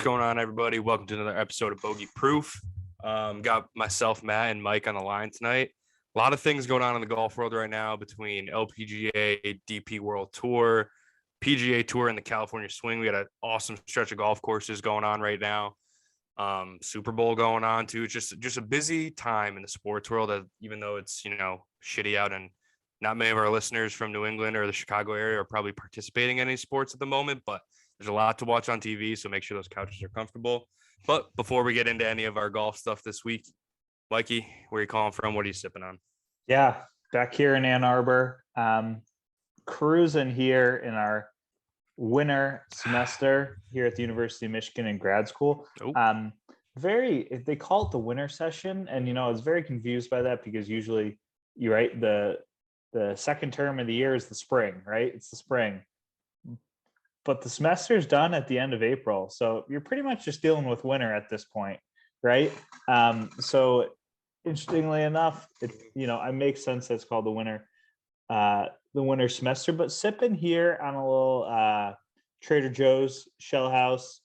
going on, everybody? Welcome to another episode of Bogey Proof. Got myself, Matt, and Mike on the line tonight. A lot of things going on in the golf world right now between LPGA, DP World Tour, PGA Tour, and the California Swing. We got an awesome stretch of golf courses going on right now. Super Bowl going on too. It's just a busy time in the sports world. Even though it's shitty out, and not many of our listeners from New England or the Chicago area are probably participating in any sports at the moment, but there's a lot to watch on TV, so make sure those couches are comfortable. But before we get into any of our golf stuff this week, Mikey, where are you calling from? What are you sipping on? Yeah, back here in Ann Arbor, cruising here in our winter semester here at the University of Michigan in grad school. Oh. They call it the winter session, and I was very confused by that because usually you're right, the second term of the year is the spring, right? It's the spring. But the semester's done at the end of April, so you're pretty much just dealing with winter at this point, right? So interestingly enough, it makes sense that it's called the winter semester. But sipping here on a little Trader Joe's Shell House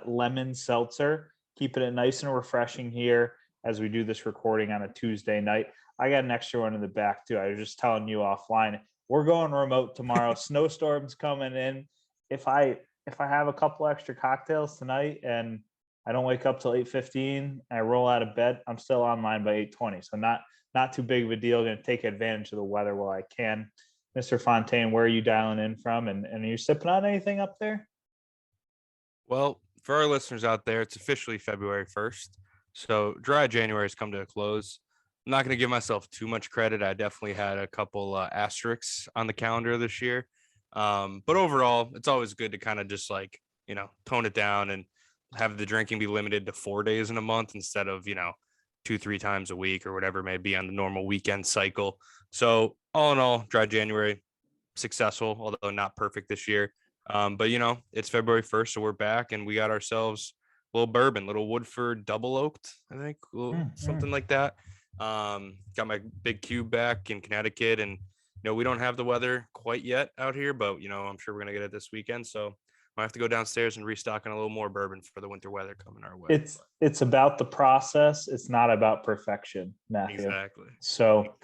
lemon seltzer, keeping it nice and refreshing here as we do this recording on a Tuesday night. I got an extra one in the back too. I was just telling you offline, we're going remote tomorrow. Snowstorms coming in. If I have a couple extra cocktails tonight and I don't wake up till 8:15, I roll out of bed, I'm still online by 8:20. So not too big of a deal. Going to take advantage of the weather while I can. Mr. Fontaine, where are you dialing in from? And are you sipping on anything up there? Well, for our listeners out there, it's officially February 1st. So dry January has come to a close. I'm not going to give myself too much credit. I definitely had a couple asterisks on the calendar this year. But overall, it's always good to kind of just tone it down and have the drinking be limited to 4 days in a month instead of, 2-3 times a week or whatever it may be on the normal weekend cycle. So all in all, dry January, successful, although not perfect this year. But it's February 1st, so we're back and we got ourselves a little bourbon, little Woodford double oaked, I think, something like that. Got my big cube back in Connecticut, and we don't have the weather quite yet out here, but I'm sure we're gonna get it this weekend. So I have to go downstairs and restock on a little more bourbon for the winter weather coming our way. It's about the process. It's not about perfection, Matthew. Exactly. So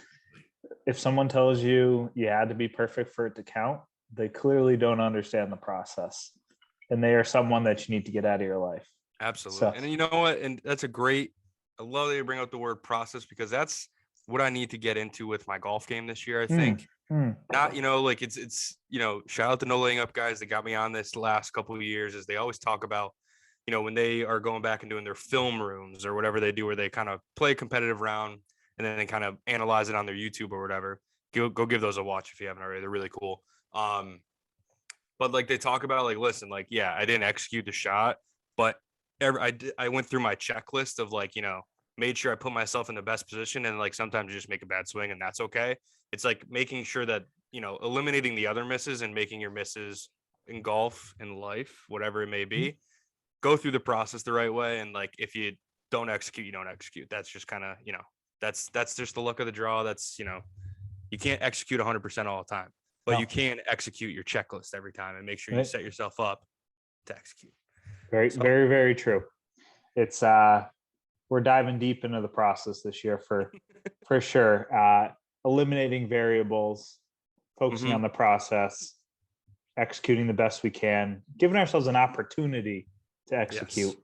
if someone tells you you had to be perfect for it to count, they clearly don't understand the process, and they are someone that you need to get out of your life. Absolutely. So, and you know what? And that's I love that you bring up the word process, because that's what I need to get into with my golf game this year. I think not, it's shout out to No Laying Up guys that got me on this last couple of years, as they always talk about, when they are going back and doing their film rooms or whatever they do, where they kind of play a competitive round and then they kind of analyze it on their YouTube or whatever. Go give those a watch if you haven't already. They're really cool. But they talk about listen, yeah, I didn't execute the shot, but I went through my checklist of made sure I put myself in the best position, and sometimes you just make a bad swing and that's okay. It's making sure that, eliminating the other misses and making your misses in golf, in life, whatever it may be, go through the process the right way. And if you don't execute, you don't execute. That's just kind of, that's just the luck of the draw. That's, you can't execute 100% all the time, but you can execute your checklist every time and make sure you set yourself up to execute. Very, very true. It's we're diving deep into the process this year for sure. Eliminating variables, focusing on the process, executing the best we can, giving ourselves an opportunity to execute,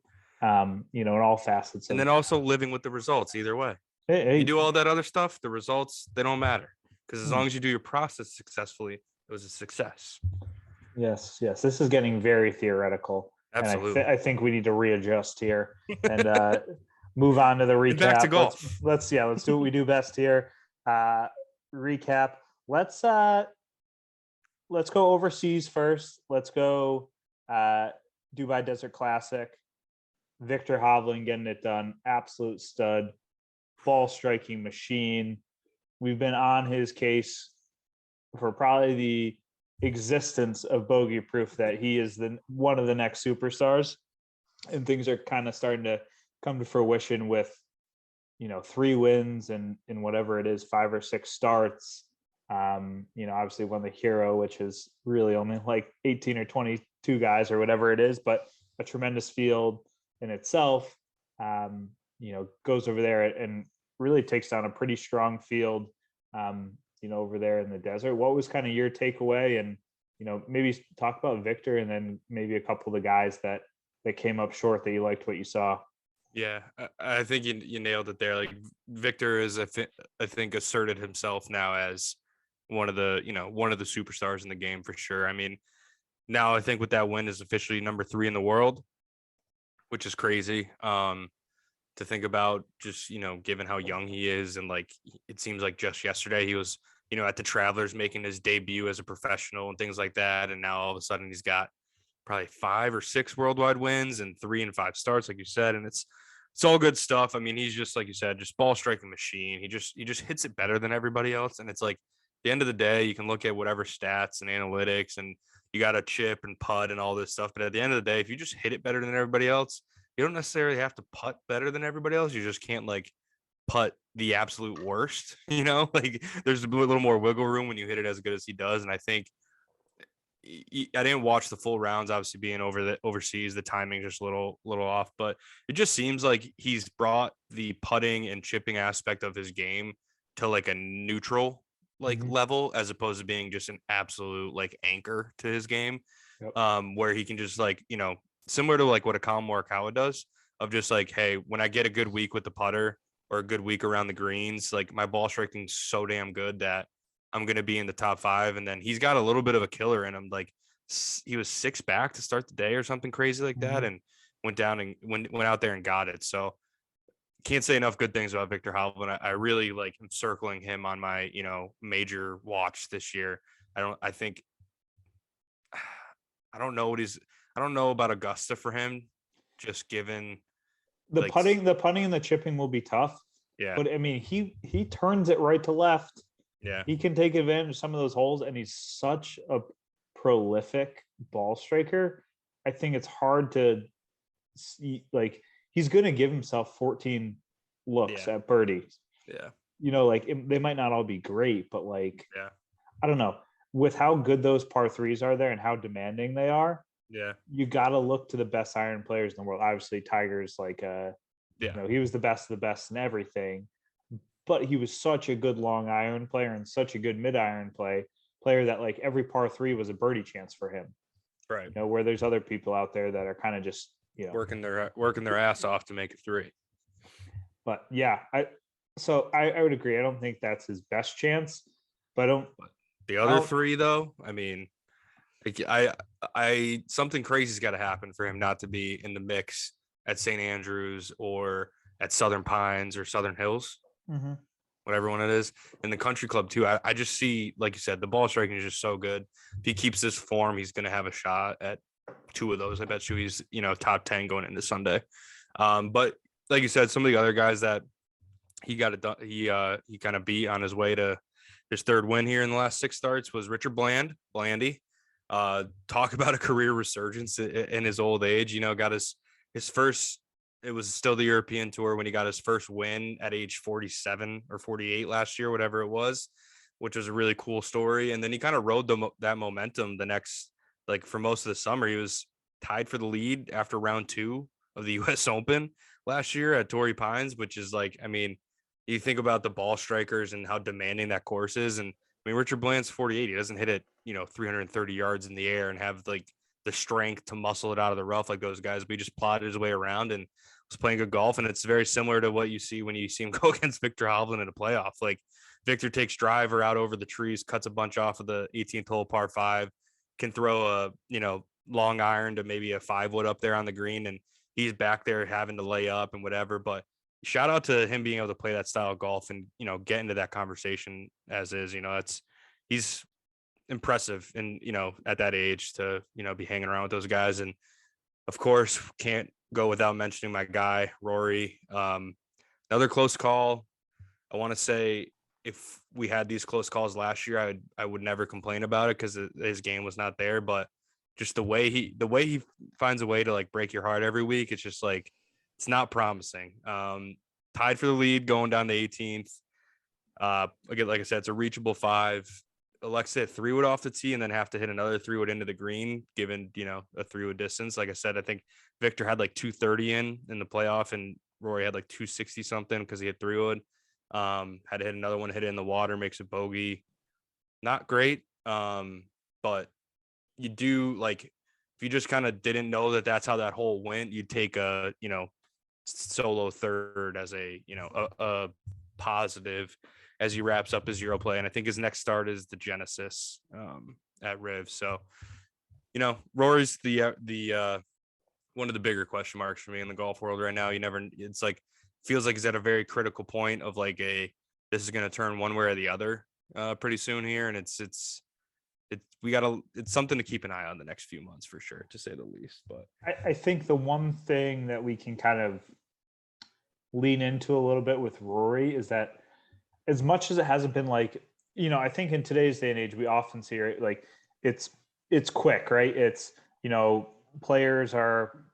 in all facets. And then also living with the results either way. You do all that other stuff, the results, they don't matter, because as long as you do your process successfully, it was a success. Yes. This is getting very theoretical. Absolutely. And I think we need to readjust here and move on to the recap. Back to golf. Let's do what we do best here. Recap. Let's go overseas first. Let's go Dubai Desert Classic. Victor Hovland getting it done. Absolute stud. Ball striking machine. We've been on his case for probably the existence of bogey proof that he is one of the next superstars, and things are kind of starting to come to fruition with 3 wins and whatever it is, 5 or 6 starts. Obviously won the Hero, which is really only 18 or 22 guys or whatever it is, but a tremendous field in itself, goes over there and really takes down a pretty strong field, over there in the desert. What was kind of your takeaway? And, maybe talk about Victor and then maybe a couple of the guys that came up short that you liked what you saw. Yeah, I think you nailed it there. Like Victor is, I think, asserted himself now as one of the superstars in the game for sure. I mean, now I think with that win is officially number 3 in the world, which is crazy. To think about, just, given how young he is. And like, it seems like just yesterday he was, at the Travelers making his debut as a professional and things like that. And now all of a sudden he's got probably 5 or 6 worldwide wins and 3 and 5 starts, like you said. And it's all good stuff. I mean, he's just, like you said, just ball striking machine. He just hits it better than everybody else. And it's like, at the end of the day, you can look at whatever stats and analytics and you got to chip and putt and all this stuff. But at the end of the day, if you just hit it better than everybody else, you don't necessarily have to putt better than everybody else. You just can't like putt the absolute worst, like there's a little more wiggle room when you hit it as good as he does. And I think I didn't watch the full rounds, obviously being overseas, the timing just a little off, but it just seems like he's brought the putting and chipping aspect of his game to like a neutral level, as opposed to being just an absolute like anchor to his game. Yep. Where he can just like, similar to like what a Colin Morikawa does, of just like, hey, when I get a good week with the putter or a good week around the greens, like my ball striking's so damn good that I'm going to be in the top 5. And then he's got a little bit of a killer in him. Like he was 6 back to start the day or something crazy like that. And went down and went out there and got it. So can't say enough good things about Victor Hovland. I really like am circling him on my, major watch this year. I don't know about Augusta for him, just given the putting and the chipping will be tough. Yeah. But I mean, he turns it right to left. Yeah. He can take advantage of some of those holes, and he's such a prolific ball striker. I think it's hard to see, like, he's going to give himself 14 looks at birdies. Yeah. They might not all be great, but I don't know. With how good those par 3s are there and how demanding they are, you got to look to the best iron players in the world. Obviously, Tiger's he was the best of the best in everything, but he was such a good long iron player and such a good mid iron player that like every par 3 was a birdie chance for him. Right. Where there's other people out there that are kind of just working their ass off to make it 3. But yeah, I would agree. I don't think that's his best chance, but the other 3 though. I mean, I something crazy's got to happen for him not to be in the mix at St. Andrews or at Southern Pines or Southern Hills, whatever one it is, in the country club too. I just see, like you said, the ball striking is just so good. If he keeps this form, he's going to have a shot at 2 of those. I bet you he's, top 10 going into Sunday. But like you said, some of the other guys that he got it done, he kind of beat on his way to his 3rd win here in the last 6 starts was Richard Blandy. Talk about a career resurgence in his old age. Got his first, it was still the European Tour when he got his first win at age 47 or 48 last year, whatever it was, which was a really cool story. And then he kind of rode that momentum the next, like for most of the summer. He was tied for the lead after round 2 of the US Open last year at Torrey Pines, which is like, I mean, you think about the ball strikers and how demanding that course is. And I mean, Richard Bland's 48. He doesn't hit it, 330 yards in the air and have like the strength to muscle it out of the rough like those guys. But he just plodded his way around and was playing good golf. And it's very similar to what you see when you see him go against Victor Hovland in a playoff. Like Victor takes driver out over the trees, cuts a bunch off of the 18th hole par 5, can throw a, long iron to maybe a 5-wood up there on the green. And he's back there having to lay up and whatever. But shout out to him being able to play that style of golf and, get into that conversation as is, he's impressive and, at that age to, be hanging around with those guys. And of course, can't go without mentioning my guy, Rory. Another close call. I want to say if we had these close calls last year, I would never complain about it because his game was not there, but just the way he finds a way to like break your heart every week. It's just like, it's not promising. Tied for the lead going down to 18th. Again, like I said, it's a reachable 5. elects to hit 3-wood off the tee and then have to hit another 3-wood into the green, given, a 3-wood distance. Like I said, I think Victor had like 230 in the playoff, and Rory had like 260 something because he hit 3-wood. Had to hit another one, hit it in the water, makes a bogey. Not great. But you do, like, if you just kind of didn't know that that's how that hole went, you'd take a, solo third as a positive as he wraps up his Euro play. And I think his next start is the Genesis at Riv. So, Rory's the one of the bigger question marks for me in the golf world right now. It's like, feels like he's at a very critical point of like this is going to turn one way or the other pretty soon here. And it's something to keep an eye on the next few months for sure, to say the least. But I think the one thing that we can kind of lean into a little bit with Rory is that, as much as it hasn't been like, I think in today's day and age, we often see it like it's quick, right? It's, players are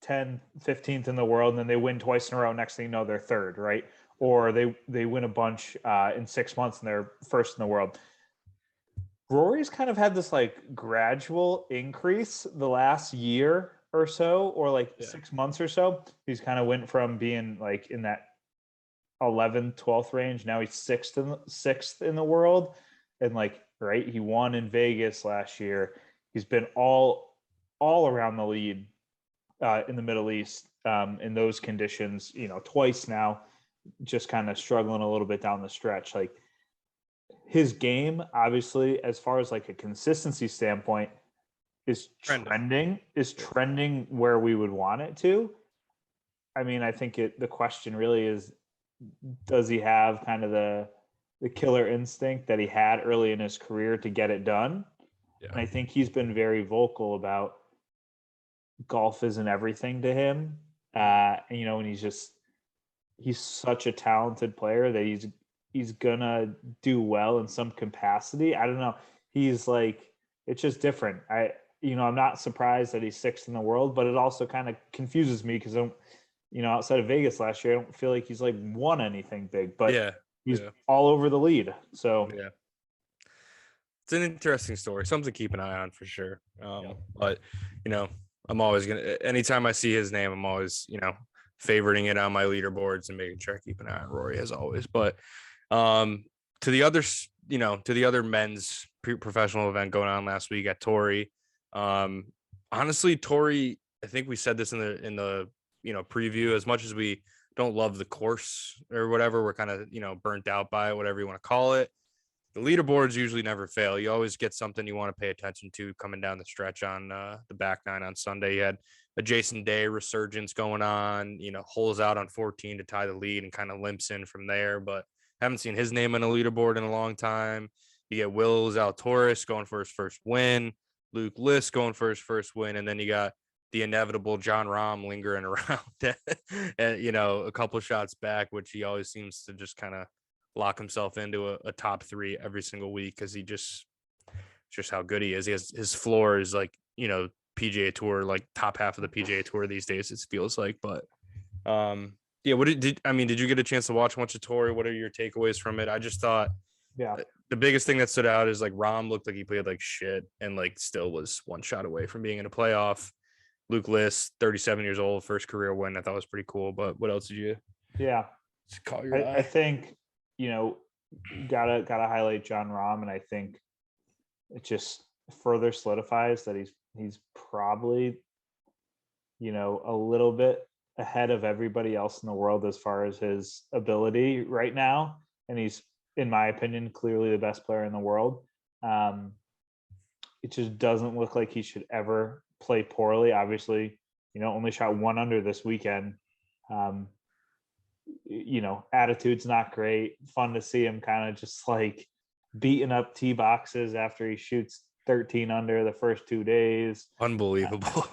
10th, 15th in the world, and then they win twice in a row. Next thing you know, they're third, right? Or they win a bunch in 6 months and they're first in the world. Rory's kind of had this like gradual increase the last year or so, or like 6 months or so. He's kind of went from being like in that 11th, 12th range. Now he's sixth in the world. And like, right, he won in Vegas last year. He's been all around the lead in the Middle East in those conditions, twice now, just kind of struggling a little bit down the stretch. Like, his game, obviously, as far as like a consistency standpoint, is trending where we would want it to. I mean, I think the question really is, does he have kind of the killer instinct that he had early in his career to get it done? Yeah. And I think he's been very vocal about golf isn't everything to him. And he's such a talented player that he's gonna do well in some capacity. I don't know. He's like, it's just different. I'm not surprised that he's sixth in the world, but it also kind of confuses me because outside of Vegas last year, I don't feel like he's like won anything big, but he's all over the lead. So it's an interesting story. Something to keep an eye on for sure. But I'm always anytime I see his name, I'm always, favoriting it on my leaderboards and making sure I keep an eye on Rory as always. But to the other men's professional event going on last week at Torrey. Honestly, Torrey, I think we said this in the preview, as much as we don't love the course or whatever, we're kind of, burnt out by it, whatever you want to call it. The leaderboards usually never fail. You always get something you want to pay attention to coming down the stretch on the back nine on Sunday. You had a Jason Day resurgence going on, holes out on 14 to tie the lead and kind of limps in from there, but haven't seen his name on a leaderboard in a long time. You get Will Zalatoris going for his first win, Luke List going for his first win, and then you got the inevitable John Rahm lingering around and, a couple shots back, which he always seems to just kind of lock himself into a top three every single week because just how good he is. His floor is like, PGA Tour, like top half of the PGA Tour these days, it feels like. But what did you get a chance to watch much of Torrey? What are your takeaways from it? I just thought the biggest thing that stood out is like Rahm looked like he played like shit and like still was one shot away from being in a playoff. Luke List, 37 years old, first career win. I thought was pretty cool. But what else did you call your eye? I think, gotta highlight John Rahm, and I think it just further solidifies that he's probably, a little bit ahead of everybody else in the world as far as his ability right now. And he's, in my opinion, clearly the best player in the world. It just doesn't look like he should ever play poorly. Obviously, only shot 1 under this weekend. Attitude's not great. Fun to see him kind of just like beating up tee boxes after he shoots 13 under the first 2 days. Unbelievable.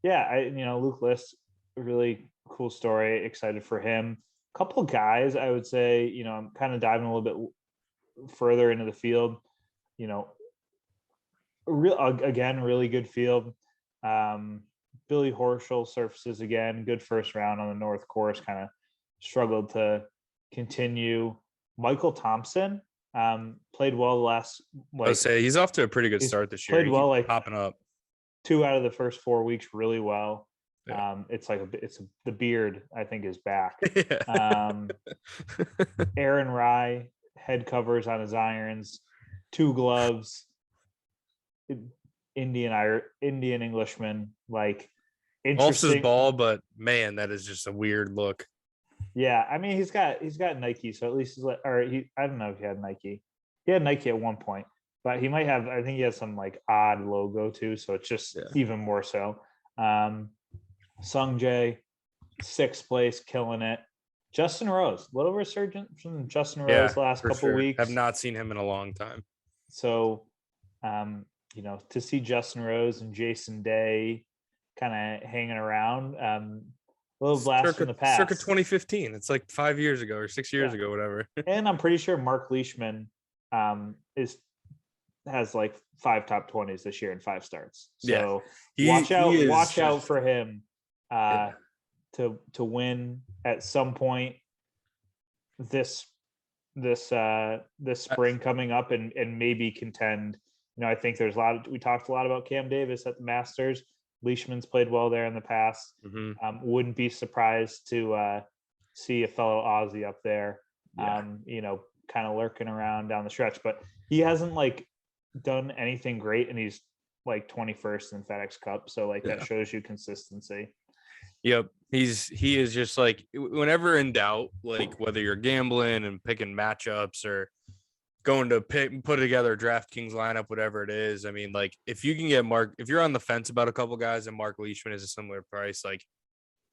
Luke List, really cool story. Excited for him. A couple of guys, I would say, I'm kind of diving a little bit further into the field. Really good field. Billy Horschel surfaces again. Good first round on the North Course. Kind of struggled to continue. Michael Thompson Played well the last I'll say he's off to a pretty good he's start this year. played He well keeps like popping up. 2 out of the first 4 weeks really well. Yeah. It's like the beard I think is back. Yeah. Aaron Rye, head covers on his irons, 2 gloves, Indian Englishman, like Golf's his interesting. ball, but man, that is just a weird look. Yeah, I mean he's got Nike, so at least he's like, or I don't know if he had Nike. He had Nike at one point, but he might have. I think he has some like odd logo too, so it's just even more so. Sung Jae, 6th place, killing it. Justin Rose, little resurgence from Justin Rose last couple weeks. Have not seen him in a long time. So, to see Justin Rose and Jason Day kind of hanging around, a little blast from the past. Circa 2015. It's like 5 years ago or 6 years ago, whatever. And I'm pretty sure Mark Leishman has like 5 top 20s this year and 5 starts. So watch out for him to win at some point this spring coming up and maybe contend. I think there's we talked a lot about Cam Davis at the Masters. Leishman's played well there in the past. Mm-hmm. Wouldn't be surprised to see a fellow Aussie up there, kind of lurking around down the stretch. But he hasn't like done anything great, and he's like 21st in FedEx Cup. So like that shows you consistency. Yep. He is just like, whenever in doubt, like whether you're gambling and picking matchups or going to put together a DraftKings lineup, whatever it is. I mean, like if you can get if you're on the fence about a couple guys and Mark Leishman is a similar price, like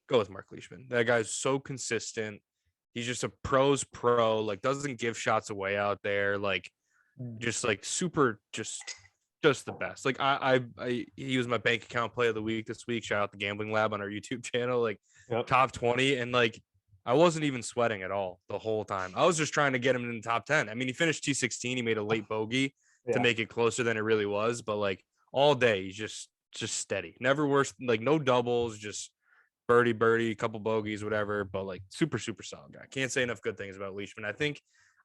go with Mark Leishman. That guy's so consistent. He's just a pro's pro, like doesn't give shots away out there. Like just like super, just the best. Like he was my bank account play of the week this week. Shout out the Gambling Lab on our YouTube channel, like top 20. And like, I wasn't even sweating at all the whole time. I was just trying to get him in the top 10. I mean, he finished T16. He made a late bogey to make it closer than it really was. But like all day, he's just steady. Never worse. Like no doubles, just birdie, couple bogeys, whatever. But like super, super solid guy. Can't say enough good things about Leishman.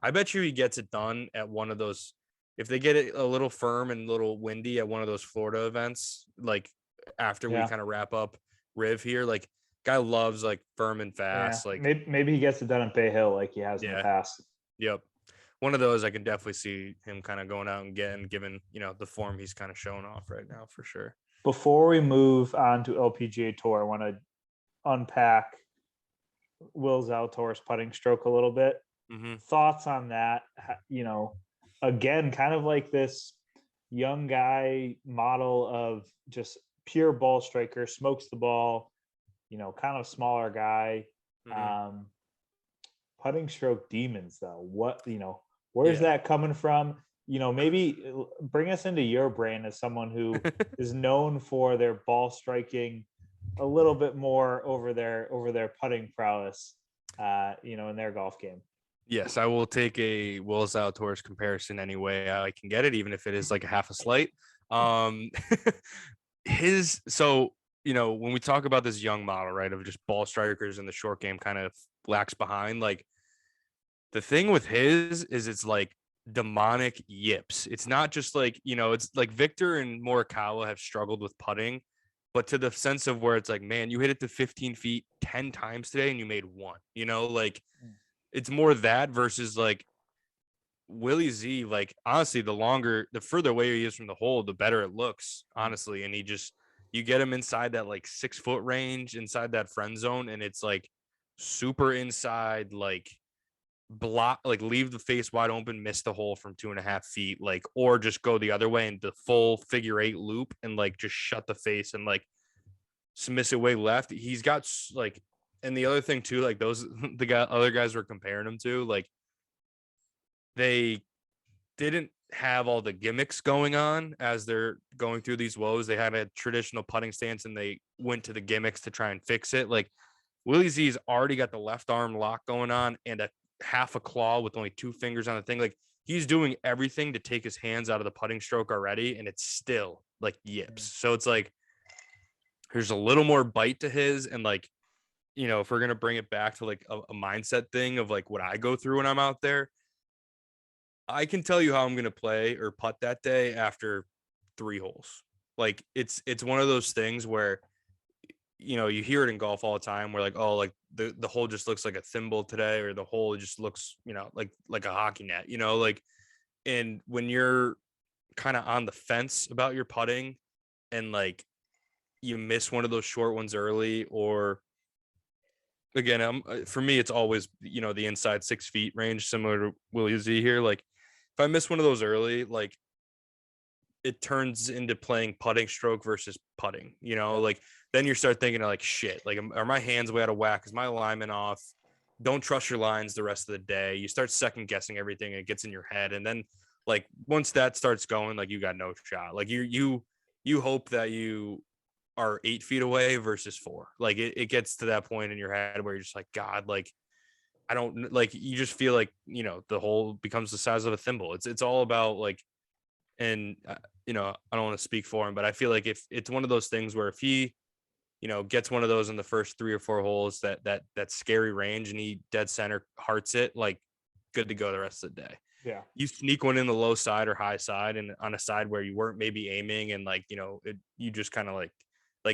I bet you he gets it done at one of those. If they get it a little firm and a little windy at one of those Florida events, like after we kind of wrap up Riv here, like guy loves like firm and fast. Like maybe he gets it done at Bay Hill like he has in the past. Yep. One of those I can definitely see him kind of going out and getting, given, the form he's kind of showing off right now for sure. Before we move on to LPGA Tour, I want to unpack Will Zalatoris putting stroke a little bit. Mm-hmm. Thoughts on that? Again, kind of like this young guy model of just pure ball striker, smokes the ball, kind of smaller guy. Mm-hmm. Putting stroke demons though. What, where's that coming from? Maybe bring us into your brain as someone who is known for their ball striking a little bit more over their putting prowess, in their golf game. Yes, I will take a Will Zalatoris comparison any way I can get it, even if it is like a half a slight. When we talk about this young model, right, of just ball strikers and the short game kind of lacks behind, like the thing with his is it's like demonic yips. It's not just like, it's like Victor and Morikawa have struggled with putting, but to the sense of where it's like, man, you hit it to 15 feet 10 times today and you made one, it's more that versus like Willie Z. Like honestly, the further away he is from the hole, the better it looks, honestly. And you get him inside that like 6 foot range, inside that friend zone, and it's like super inside, like block, like leave the face wide open, miss the hole from 2.5 feet, like, or just go the other way and the full figure 8 loop and like just shut the face and like miss it way left. He's got like. And the other thing too, like other guys were comparing him to, like they didn't have all the gimmicks going on as they're going through these woes. They had a traditional putting stance and they went to the gimmicks to try and fix it. Like Willie Z's already got the left arm lock going on and a half a claw with only 2 fingers on the thing. Like he's doing everything to take his hands out of the putting stroke already, and it's still like yips. So it's like there's a little more bite to his, and like, if we're going to bring it back to like a mindset thing of like what I go through when I'm out there, I can tell you how I'm going to play or putt that day after 3 holes. Like it's one of those things where, you know, you hear it in golf all the time where like, oh, like the hole just looks like a thimble today, or the hole just looks, you know, like a hockey net, you know, like, and when you're kind of on the fence about your putting and like you miss one of those short ones early, or again, for me, it's always, you know, the inside 6 feet range, similar to Willie Z here. Like if I miss one of those early, like it turns into playing putting stroke versus putting, you know, like then you start thinking like, shit, like are my hands way out of whack? Is my alignment off? Don't trust your lines the rest of the day. You start second guessing everything, and it gets in your head. And then like once that starts going, like you got no shot. Like you hope that you are 8 feet away versus 4. Like it gets to that point in your head where you're just like, God, like I don't, like you just feel like, you know, the hole becomes the size of a thimble. It's all about like, and you know, I don't want to speak for him, but I feel like if it's one of those things where if he, you know, gets one of those in the first 3 or 4 holes, that scary range, and he dead center hearts it, like good to go the rest of the day. Yeah. You sneak one in the low side or high side, and on a side where you weren't maybe aiming, and like, you know, you just kind of like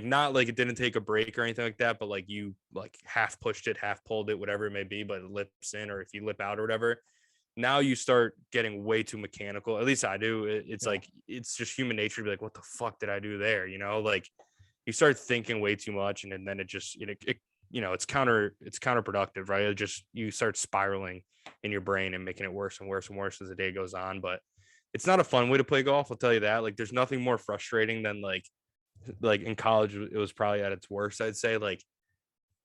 not like it didn't take a break or anything like that, but like you like half pushed it, half pulled it, whatever it may be, but it lips in, or if you lip out or whatever, now you start getting way too mechanical. At least I do. It's like, it's just human nature to be like, what the fuck did I do there? You know, like you start thinking way too much, and then it just, you know, it's counterproductive, right? It just, you start spiraling in your brain and making it worse and worse and worse as the day goes on. But it's not a fun way to play golf, I'll tell you that. Like there's nothing more frustrating than like in college, it was probably at its worst, I'd say. Like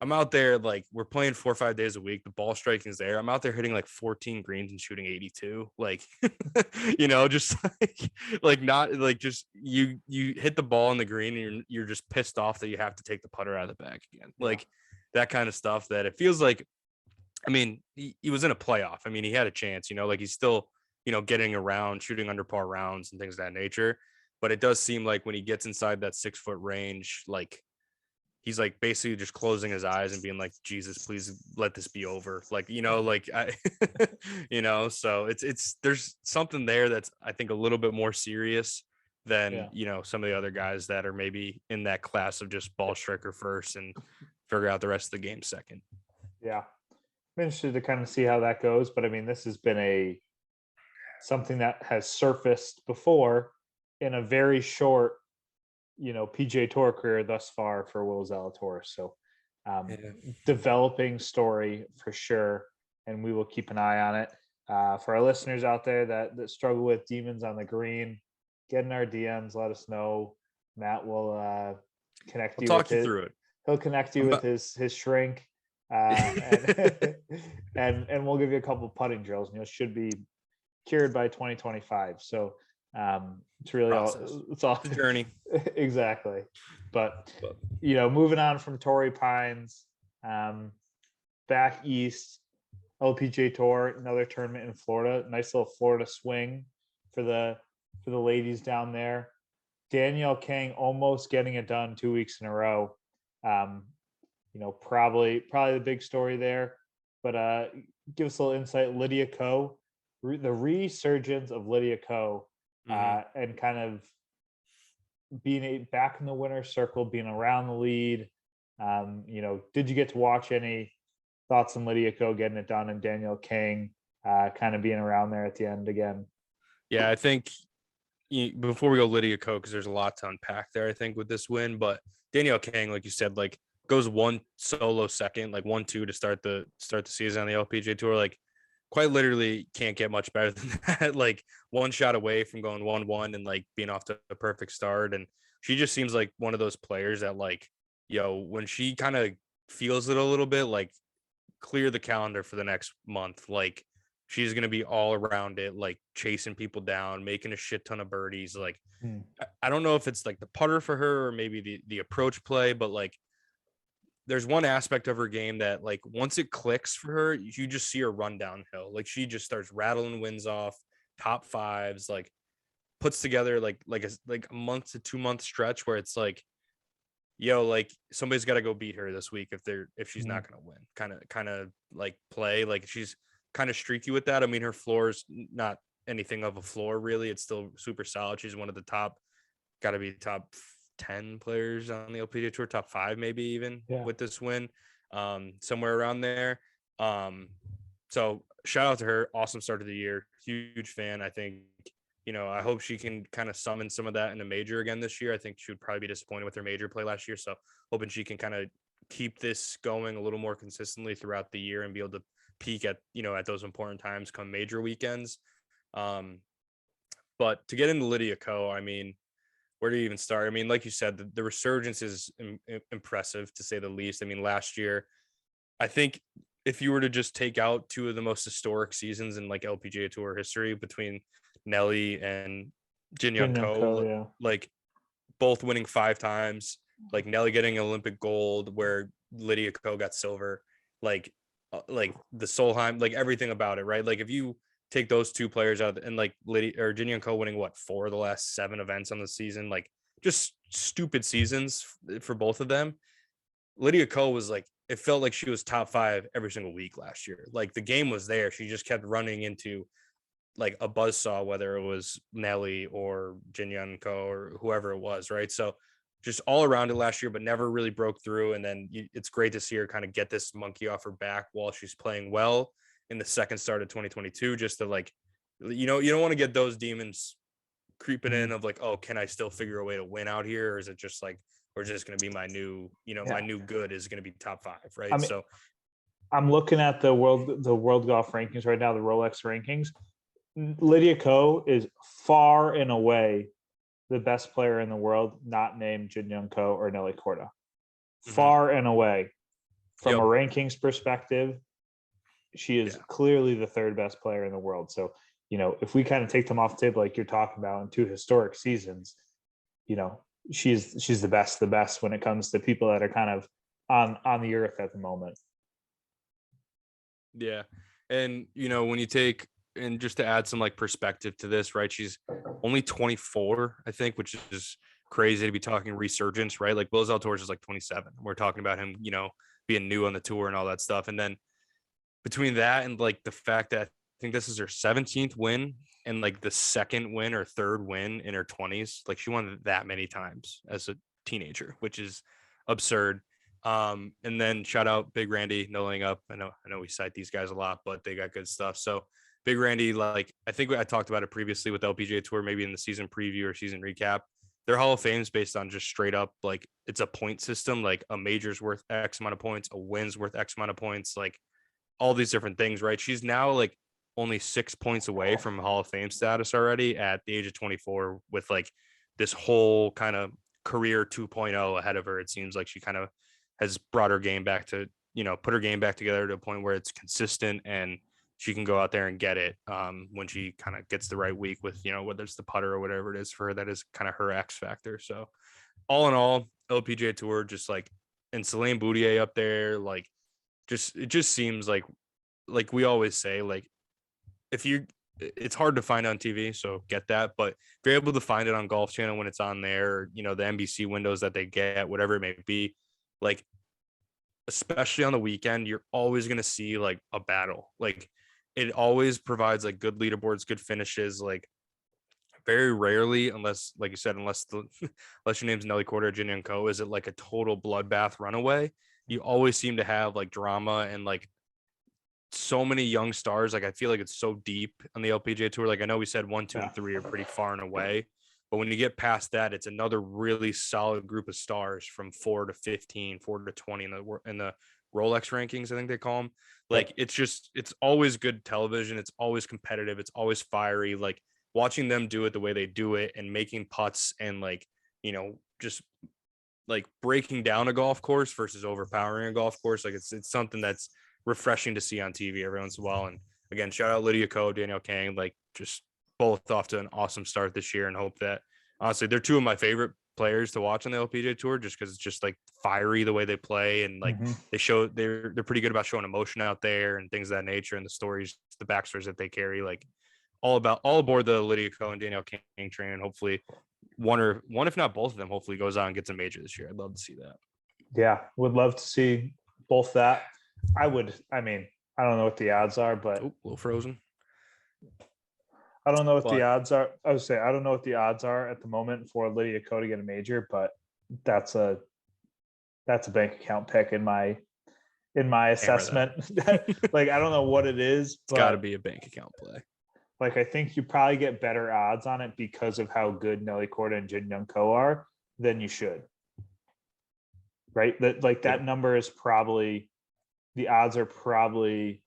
I'm out there, like we're playing 4 or 5 days a week. The ball striking is there. I'm out there hitting like 14 greens and shooting 82. Like, you know, just like not like just you hit the ball in the green, and you're just pissed off that you have to take the putter out of the bag again. Like that kind of stuff that it feels like, I mean, he was in a playoff. I mean, he had a chance, you know, like he's still, you know, getting around, shooting under par rounds and things of that nature. But it does seem like when he gets inside that 6 foot range, like he's like basically just closing his eyes and being like, Jesus, please let this be over. Like, you know, like I, you know, so there's something there that's, I think, a little bit more serious than, you know, some of the other guys that are maybe in that class of just ball striker first and figure out the rest of the game second. Yeah. I'm interested to kind of see how that goes. But I mean, this has been something that has surfaced before in a very short, you know, PGA Tour career thus far for Will Zalatoris. So developing story for sure, and we will keep an eye on it. For our listeners out there that struggle with demons on the green, get in our DMs, let us know. Matt will connect you. Talk you through it. He'll connect you with his shrink, and, and we'll give you a couple of putting drills, and you should be cured by 2025. So it's really it's all the journey. Exactly. But you know, moving on from Torrey Pines, back east, LPGA Tour, another tournament in Florida. Nice little Florida swing for the ladies down there. Danielle Kang almost getting it done 2 weeks in a row. You know, probably the big story there. But give us a little insight. Lydia Ko, the resurgence of Lydia Ko, and kind of being back in the winner's circle, being around the lead. You know, did you get to watch any thoughts on Lydia Ko getting it done, and Danielle Kang kind of being around there at the end again? Yeah, I think before we go Lydia Ko, because there's a lot to unpack there, I think, with this win. But Danielle Kang, like you said, like goes one solo second, like 1-2 to start the season on the LPGA Tour. Like quite literally can't get much better than that. Like one shot away from going 1-1 and like being off to a perfect start. And she just seems like one of those players that, like, when she kind of feels it a little bit, like clear the calendar for the next month. Like she's going to be all around it, like chasing people down, making a shit ton of birdies. Like, I don't know if it's like the putter for her or maybe the approach play, but like there's one aspect of her game that, like, once it clicks for her, you just see her run downhill. Like she just starts rattling wins off, top fives, like puts together like a month to 2 month stretch where it's like, like somebody's got to go beat her this week if she's not going to win. Kind of like play, like she's kind of streaky with that. I mean, her floor is not anything of a floor, really. It's still super solid. She's one of the got to be top 10 players on the LPGA Tour, top 5 maybe even with this win, somewhere around there. So shout out to her. Awesome start of the year. Huge fan. I think, I hope she can kind of summon some of that in a major again this year. I think she would probably be disappointed with her major play last year. So hoping she can kind of keep this going a little more consistently throughout the year and be able to peak at, at those important times come major weekends. But to get into Lydia Ko, I mean, where do you even start? I mean, like you said, the resurgence is impressive to say the least. I mean, last year, I think if you were to just take out 2 of the most historic seasons in like LPGA Tour history between Nelly and Jin Young Ko, like both winning 5 times, like Nelly getting Olympic gold, where Lydia Ko got silver, like the Solheim, like everything about it, right? Like if you take those 2 players out and like Lydia or Jin Young Ko winning 4 of the last 7 events on the season, like just stupid seasons for both of them. Lydia Ko was like, it felt like she was top 5 every single week last year. Like the game was there. She just kept running into like a buzzsaw, whether it was Nelly or Jin Young Ko or whoever it was, right? So just all around it last year, but never really broke through. And then it's great to see her kind of get this monkey off her back while she's playing well in the second start of 2022, just to like, you don't want to get those demons creeping in of like, oh, can I still figure a way to win out here? Or is it just like, or is this going to be my new, my new good is going to be top 5, right? I mean, so I'm looking at the world golf rankings right now, the Rolex rankings. Lydia Ko is far and away the best player in the world, not named Jin Young Ko or Nelly Korda. Far and away. From a rankings perspective, she is clearly the 3rd best player in the world. So, if we kind of take them off the table, like you're talking about in 2 historic seasons, she's the best when it comes to people that are kind of on the earth at the moment. Yeah. And, when you take, and just to add some like perspective to this, right? She's only 24, I think, which is crazy to be talking resurgence, right? Like Will Zalatoris is like 27. We're talking about him, being new on the tour and all that stuff. And then between that and like the fact that I think this is her 17th win and like the 2nd win or 3rd win in her 20s, like she won that many times as a teenager, which is absurd. And then shout out Big Randy, no laying up. I know we cite these guys a lot, but they got good stuff. So Big Randy, like I think I talked about it previously with LPGA Tour, maybe in the season preview or season recap. Their Hall of Fame's based on just straight up, like it's a point system, like a major's worth X amount of points, a win's worth X amount of points, like all these different things, right? She's now like only 6 points away from Hall of Fame status already at the age of 24 with like this whole kind of career 2.0 ahead of her. It seems like she kind of has brought her game back to, put her game back together to a point where it's consistent and she can go out there and get it when she kind of gets the right week with, whether it's the putter or whatever it is for her, that is kind of her X factor. So all in all, LPGA Tour, just like, and Celine Boutier up there, like it just seems like we always say, like it's hard to find on TV, so get that. But if you're able to find it on Golf Channel when it's on there, the NBC windows that they get, whatever it may be, like, especially on the weekend, you're always going to see like a battle. Like it always provides like good leaderboards, good finishes. Like very rarely, unless, like you said, unless your name's Nelly Korda or Jin Young Ko, is it like a total bloodbath runaway. You always seem to have like drama and like so many young stars. Like I feel like it's so deep on the LPGA Tour. Like I know we said 1, 2, and 3 are pretty far and away, but when you get past that, it's another really solid group of stars from 4 to 15, 4 to 20 in the Rolex rankings, I think they call them. Like it's always good television. It's always competitive. It's always fiery. Like watching them do it the way they do it and making putts and like, just like breaking down a golf course versus overpowering a golf course. Like it's something that's refreshing to see on TV every once in a while. And again, shout out Lydia Ko, Danielle Kang, like just both off to an awesome start this year, and hope that honestly they're 2 of my favorite players to watch on the LPGA Tour, just because it's just like fiery the way they play, and like they're pretty good about showing emotion out there and things of that nature, and the stories, the backstories that they carry, like all aboard the Lydia Ko and Danielle King train. And hopefully one if not both of them hopefully goes on and gets a major this year. I'd love to see that. Yeah, would love to see both that. I don't know what the odds are, but a little frozen. I don't know what the But odds are. I would say I don't know what the odds are at the moment for Lydia Ko to get a major, but that's a bank account pick in my hammer that. assessment. Like I don't know what it is, It's got to but be a bank account play. like I think you probably get better odds on it because of how good Nelly Korda and Jin Young Ko are than you should. Right? That number is probably, the odds are probably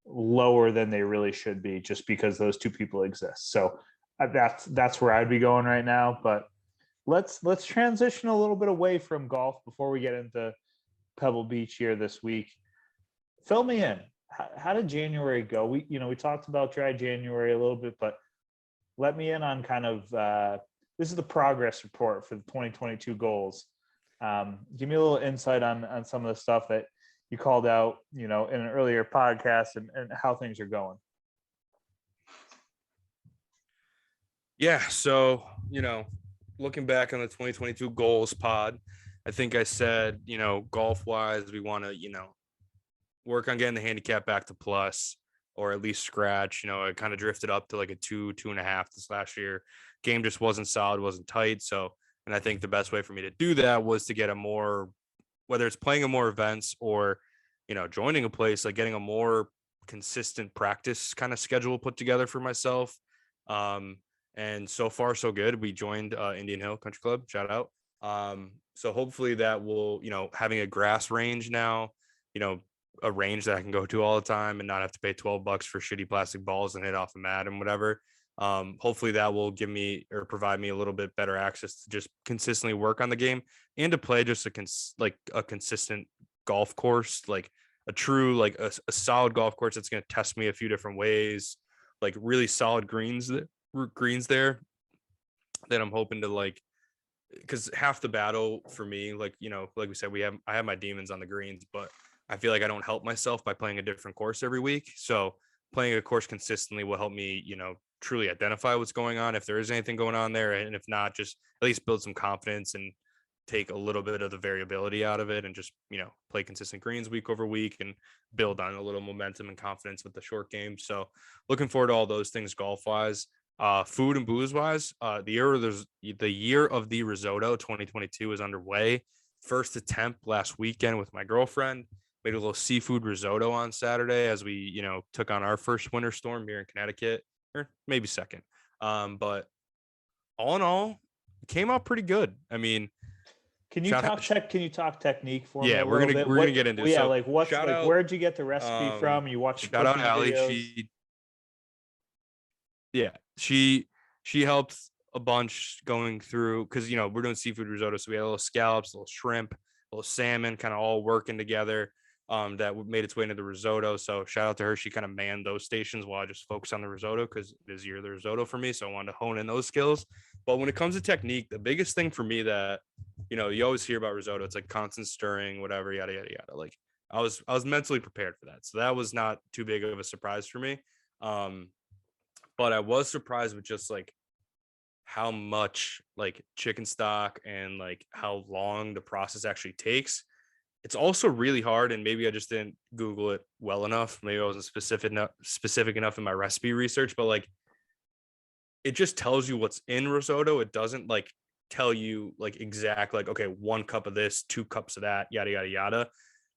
lower than they really should be just because those two people exist. So that's where I'd be going right now. But let's transition a little bit away from golf before we get into Pebble Beach here this week. Fill me in. How did January go? We talked about dry January a little bit, but let me in on kind of this is the progress report for the 2022 goals. Give me a little insight on some of the stuff that you called out, in an earlier podcast and how things are going. Yeah. So, looking back on the 2022 goals pod, I think I said, golf wise, we want to, work on getting the handicap back to plus or at least scratch. It kind of drifted up to like a 2.5 this last year. Game just wasn't solid, wasn't tight. So, and I think the best way for me to do that was to get a more, whether it's playing a more events or, joining a place, like getting a more consistent practice kind of schedule put together for myself. And so far so good. We joined Indian Hill Country Club, shout out. So hopefully that will, having a grass range now, a range that I can go to all the time and not have to pay $12 for shitty plastic balls and hit off a mat and whatever. Hopefully that will give me or provide me a little bit better access to just consistently work on the game and to play just a consistent golf course, like a true, like a solid golf course that's going to test me a few different ways, like really solid greens there that I'm hoping to because half the battle for me, like we said, I have my demons on the greens, but I feel like I don't help myself by playing a different course every week. So playing a course consistently will help me, truly identify what's going on, if there is anything going on there. And if not, just at least build some confidence and take a little bit of the variability out of it and just, play consistent greens week over week and build on a little momentum and confidence with the short game. So looking forward to all those things golf wise. Food and booze wise, the year of the risotto 2022 is underway. First attempt last weekend with my girlfriend. Made a little seafood risotto on Saturday as we, took on our first winter storm here in Connecticut, or maybe second. But all in all, it came out pretty good. I mean, can you talk technique for me? Yeah, we're gonna get into it. Yeah, so like what's like out, where'd you get the recipe from? You watch shout out Allie. She helped a bunch going through because we're doing seafood risotto, so we had a little scallops, a little shrimp, a little salmon, kind of all working together. That made its way into the risotto. So shout out to her. She kind of manned those stations while I just focus on the risotto because it is year the risotto for me. So I wanted to hone in those skills. But when it comes to technique, the biggest thing for me that, you always hear about risotto, it's like constant stirring, whatever, yada, yada, yada. Like I was mentally prepared for that. So that was not too big of a surprise for me. But I was surprised with just like how much like chicken stock and like how long the process actually takes. It's also really hard, and maybe I just didn't Google it well enough. Maybe I wasn't specific enough in my recipe research, but like it just tells you what's in risotto. It doesn't like tell you like exact, like, okay, 1 cup of this, 2 cups of that, yada, yada, yada.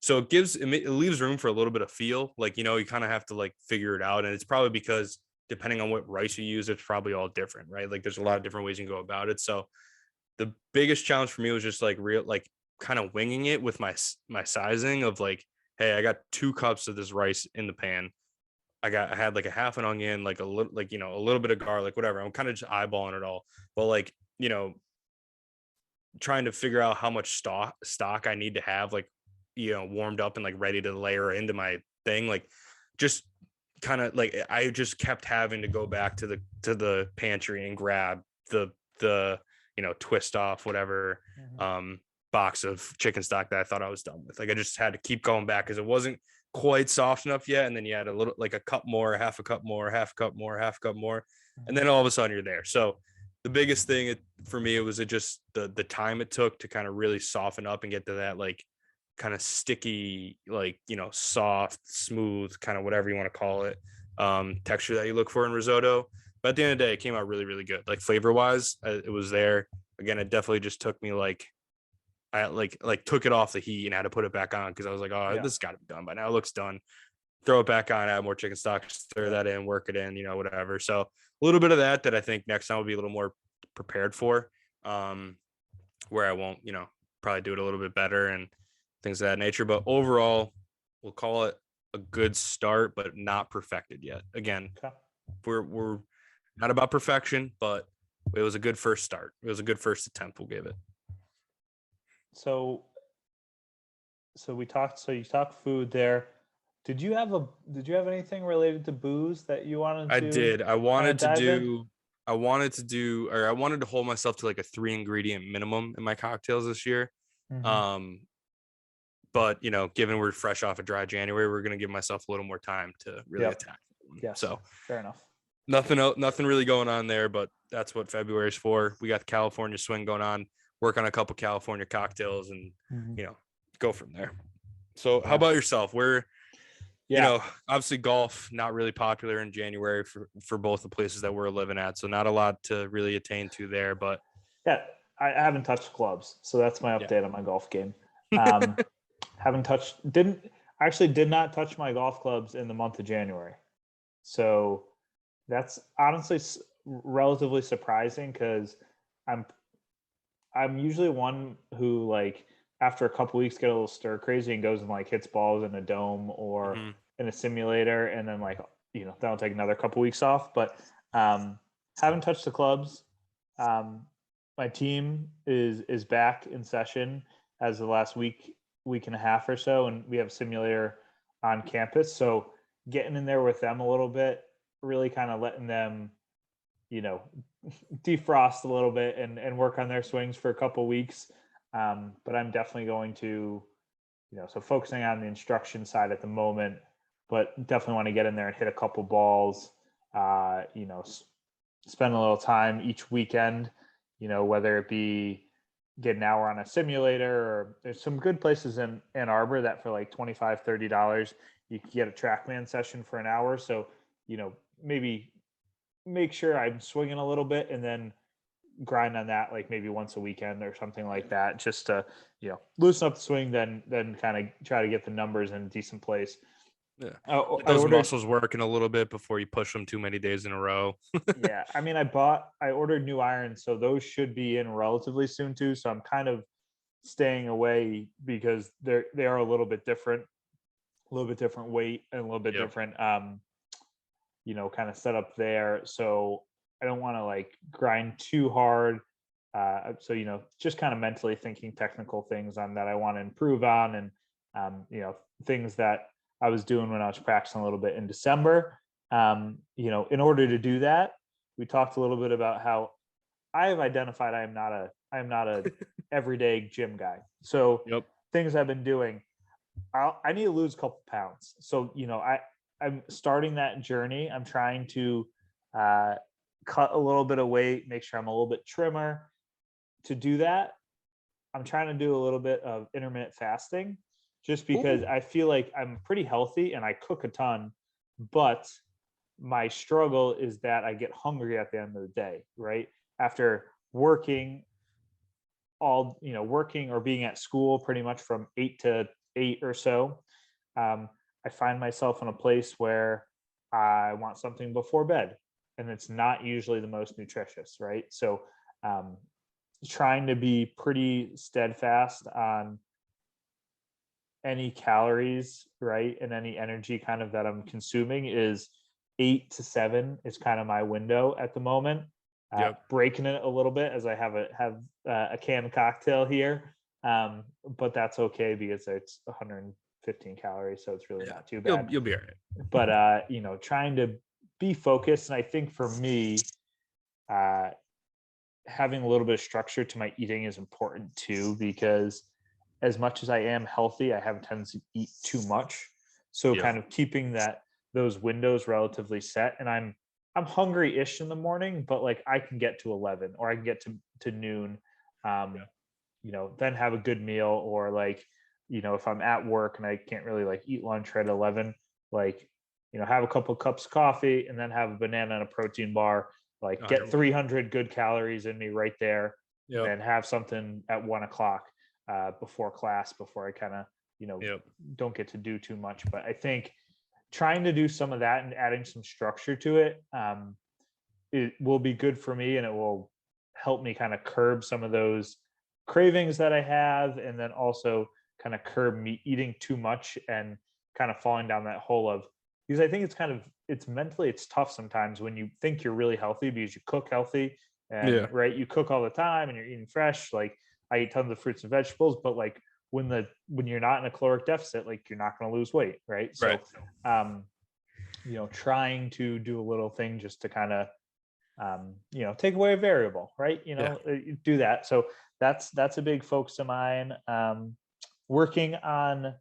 So it leaves room for a little bit of feel. Like, you kind of have to like figure it out. And it's probably because depending on what rice you use, it's probably all different, right? Like there's a lot of different ways you can go about it. So the biggest challenge for me was just like kind of winging it with my sizing of like, hey, I got 2 cups of this rice in the pan. I had like a half an onion, like a little, like, a little bit of garlic, whatever. I'm kind of just eyeballing it all. But like, trying to figure out how much stock I need to have, like, warmed up and like ready to layer into my thing. Like just kind of like, I just kept having to go back to the pantry and grab the twist off whatever, box of chicken stock that I thought I was done with. Like I just had to keep going back because it wasn't quite soft enough yet. And then you had a little, like a cup more, half a cup more, half a cup more, half a cup more. And then all of a sudden you're there. So the biggest thing for me, it was just the time it took to kind of really soften up and get to that, like kind of sticky, like, soft, smooth, kind of whatever you want to call it, texture that you look for in risotto. But at the end of the day, it came out really, really good. Like flavor wise, it was there. Again, it definitely just took me like I took it off the heat and had to put it back on because I was like, oh, this has got to be done by now. It looks done. Throw it back on, add more chicken stock, stir that in, work it in, whatever. So a little bit of that I think next time will be a little more prepared for, where I won't, probably do it a little bit better and things of that nature. But overall, we'll call it a good start, but not perfected yet. Again, we're not about perfection, but it was a good first start. It was a good first attempt. We'll give it. So we talked. So you talked food there. Did you have anything related to booze that you wanted to? I did. I wanted to hold myself to like a 3 ingredient minimum in my cocktails this year. But given we're fresh off a dry January, we're going to give myself a little more time to really attack. Yeah. So fair enough. Nothing really going on there, but that's what February is for. We got the California swing going on, work on a couple California cocktails and, go from there. So how about yourself? Obviously golf, not really popular in January for both the places that we're living at. So not a lot to really attain to there, but I haven't touched clubs. So that's my update on my golf game. Did not touch my golf clubs in the month of January. So that's honestly relatively surprising because I'm usually one who like after a couple weeks get a little stir crazy and goes and like hits balls in a dome or in a simulator, and then like that'll take another couple weeks off. But haven't touched the clubs. My team is back in session as of the last week and a half or so, and we have a simulator on campus. So getting in there with them a little bit, really kind of letting them, defrost a little bit and work on their swings for a couple weeks. But I'm definitely going to, so focusing on the instruction side at the moment, but definitely want to get in there and hit a couple balls, spend a little time each weekend, whether it be get an hour on a simulator, or there's some good places in Ann Arbor that for like $25, $30, you can get a TrackMan session for an hour. So, maybe make sure I'm swinging a little bit and then grind on that like maybe once a weekend or something like that, just to loosen up the swing, then kind of try to get the numbers in a decent place. Those muscles working a little bit before you push them too many days in a row. Yeah, I mean I ordered new irons, so those should be in relatively soon too, so I'm kind of staying away because they are a little bit different weight and a little bit different kind of setup there. So I don't want to like grind too hard. So, just kind of mentally thinking technical things on that I want to improve on, and, things that I was doing when I was practicing a little bit in December. In order to do that, we talked a little bit about how I have identified I am not a everyday gym guy. So things I've been doing, I need to lose a couple pounds. So, I'm starting that journey. I'm trying to cut a little bit of weight, make sure I'm a little bit trimmer. To do that, I'm trying to do a little bit of intermittent fasting just because I feel like I'm pretty healthy and I cook a ton, but my struggle is that I get hungry at the end of the day, right? After working or being at school pretty much from 8 to 8 or so, I find myself in a place where I want something before bed, and it's not usually the most nutritious, right? So trying to be pretty steadfast on any calories, right, and any energy kind of that I'm consuming is 8 to 7 is kind of my window at the moment. Breaking it a little bit as I have a canned cocktail here, but that's okay because it's 115 calories, so it's really not too bad. You'll be all right. But trying to be focused, and I think for me, having a little bit of structure to my eating is important too, because as much as I am healthy, I have a tendency to eat too much. So kind of keeping those windows relatively set, and I'm hungry-ish in the morning, but like I can get to 11 or I can get to noon, then have a good meal, or like, if I'm at work and I can't really like eat lunch right at 11, like have a couple cups of coffee and then have a banana and a protein bar, like get 300 good calories in me right there. Yep. And have something at 1:00 before class, before I kind of, don't get to do too much. But I think trying to do some of that and adding some structure to it, it will be good for me, and it will help me kind of curb some of those cravings that I have, and then also kind of curb me eating too much and kind of falling down that hole of, because I think it's mentally, it's tough sometimes when you think you're really healthy because you cook healthy and right, you cook all the time and you're eating fresh. Like I eat tons of fruits and vegetables, but like when you're not in a caloric deficit, like you're not going to lose weight, right? So trying to do a little thing just to kind of take away a variable, right? Do that. So that's a big focus of mine. Working a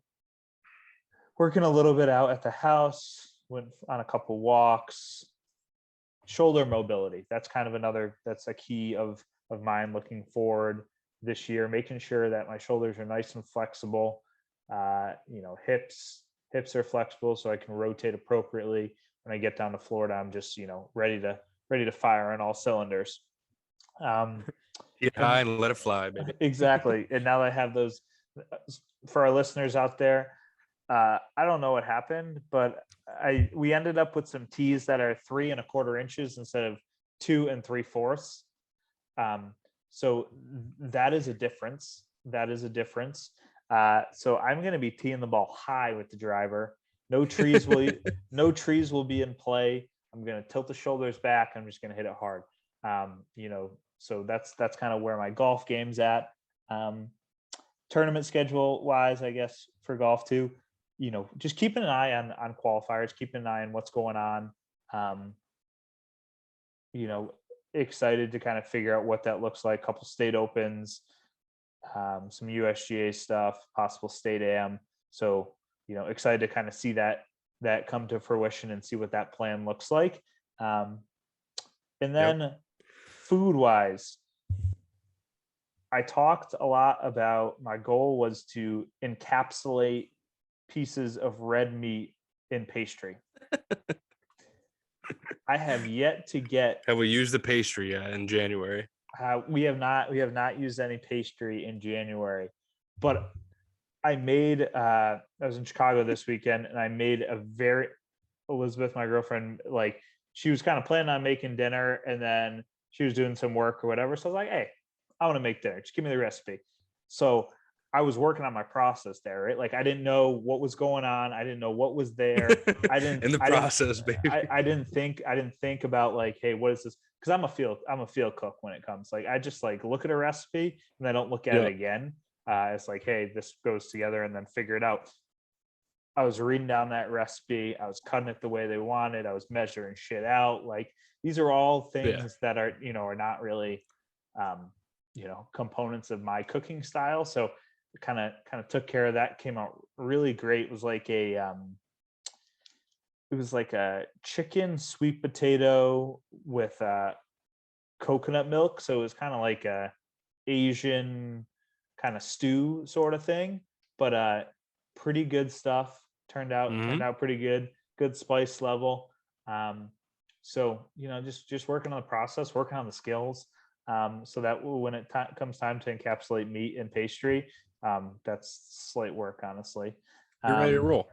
little bit out at the house, went on a couple walks. Shoulder mobility, that's kind of that's a key of mine looking forward this year, making sure that my shoulders are nice and flexible. Hips are flexible so I can rotate appropriately. When I get down to Florida, I'm just ready to fire on all cylinders. Get high and let it fly, baby. Exactly. And now that I have those, for our listeners out there, I don't know what happened, but we ended up with some tees that are 3 1/4 inches instead of 2 3/4. So that is a difference. So I'm going to be teeing the ball high with the driver. No trees will be in play. I'm going to tilt the shoulders back. I'm just going to hit it hard. So that's kind of where my golf game's at. Tournament schedule wise, I guess for golf too, just keeping an eye on qualifiers, keeping an eye on what's going on. Excited to kind of figure out what that looks like. Couple state opens, some USGA stuff, possible state AM. So, excited to kind of see that come to fruition and see what that plan looks like. And then food wise, I talked a lot about, my goal was to encapsulate pieces of red meat in pastry. I have yet to get. Have we used the pastry yet in January? We have not used any pastry in January, but I was in Chicago this weekend, and I made Elizabeth, my girlfriend, like she was kind of planning on making dinner, and then she was doing some work or whatever. So I was like, hey, I want to make dinner. Just give me the recipe. So I was working on my process there, right? Like I didn't know what was going on. I didn't know what was there. I didn't think about like, hey, what is this? Because I'm a field cook when it comes. Like I just like look at a recipe and I don't look at it again. It's like, hey, this goes together, and then figure it out. I was reading down that recipe. I was cutting it the way they wanted. I was measuring shit out. Like these are all things that are, are not really, components of my cooking style. So kind of took care of that. Came out really great. It was like a chicken sweet potato with coconut milk. So it was kind of like a Asian kind of stew sort of thing, but pretty good stuff. Turned out pretty good spice level. So just working on the process, working on the skills, so that when it comes time to encapsulate meat and pastry, that's slight work, honestly. You're ready to roll.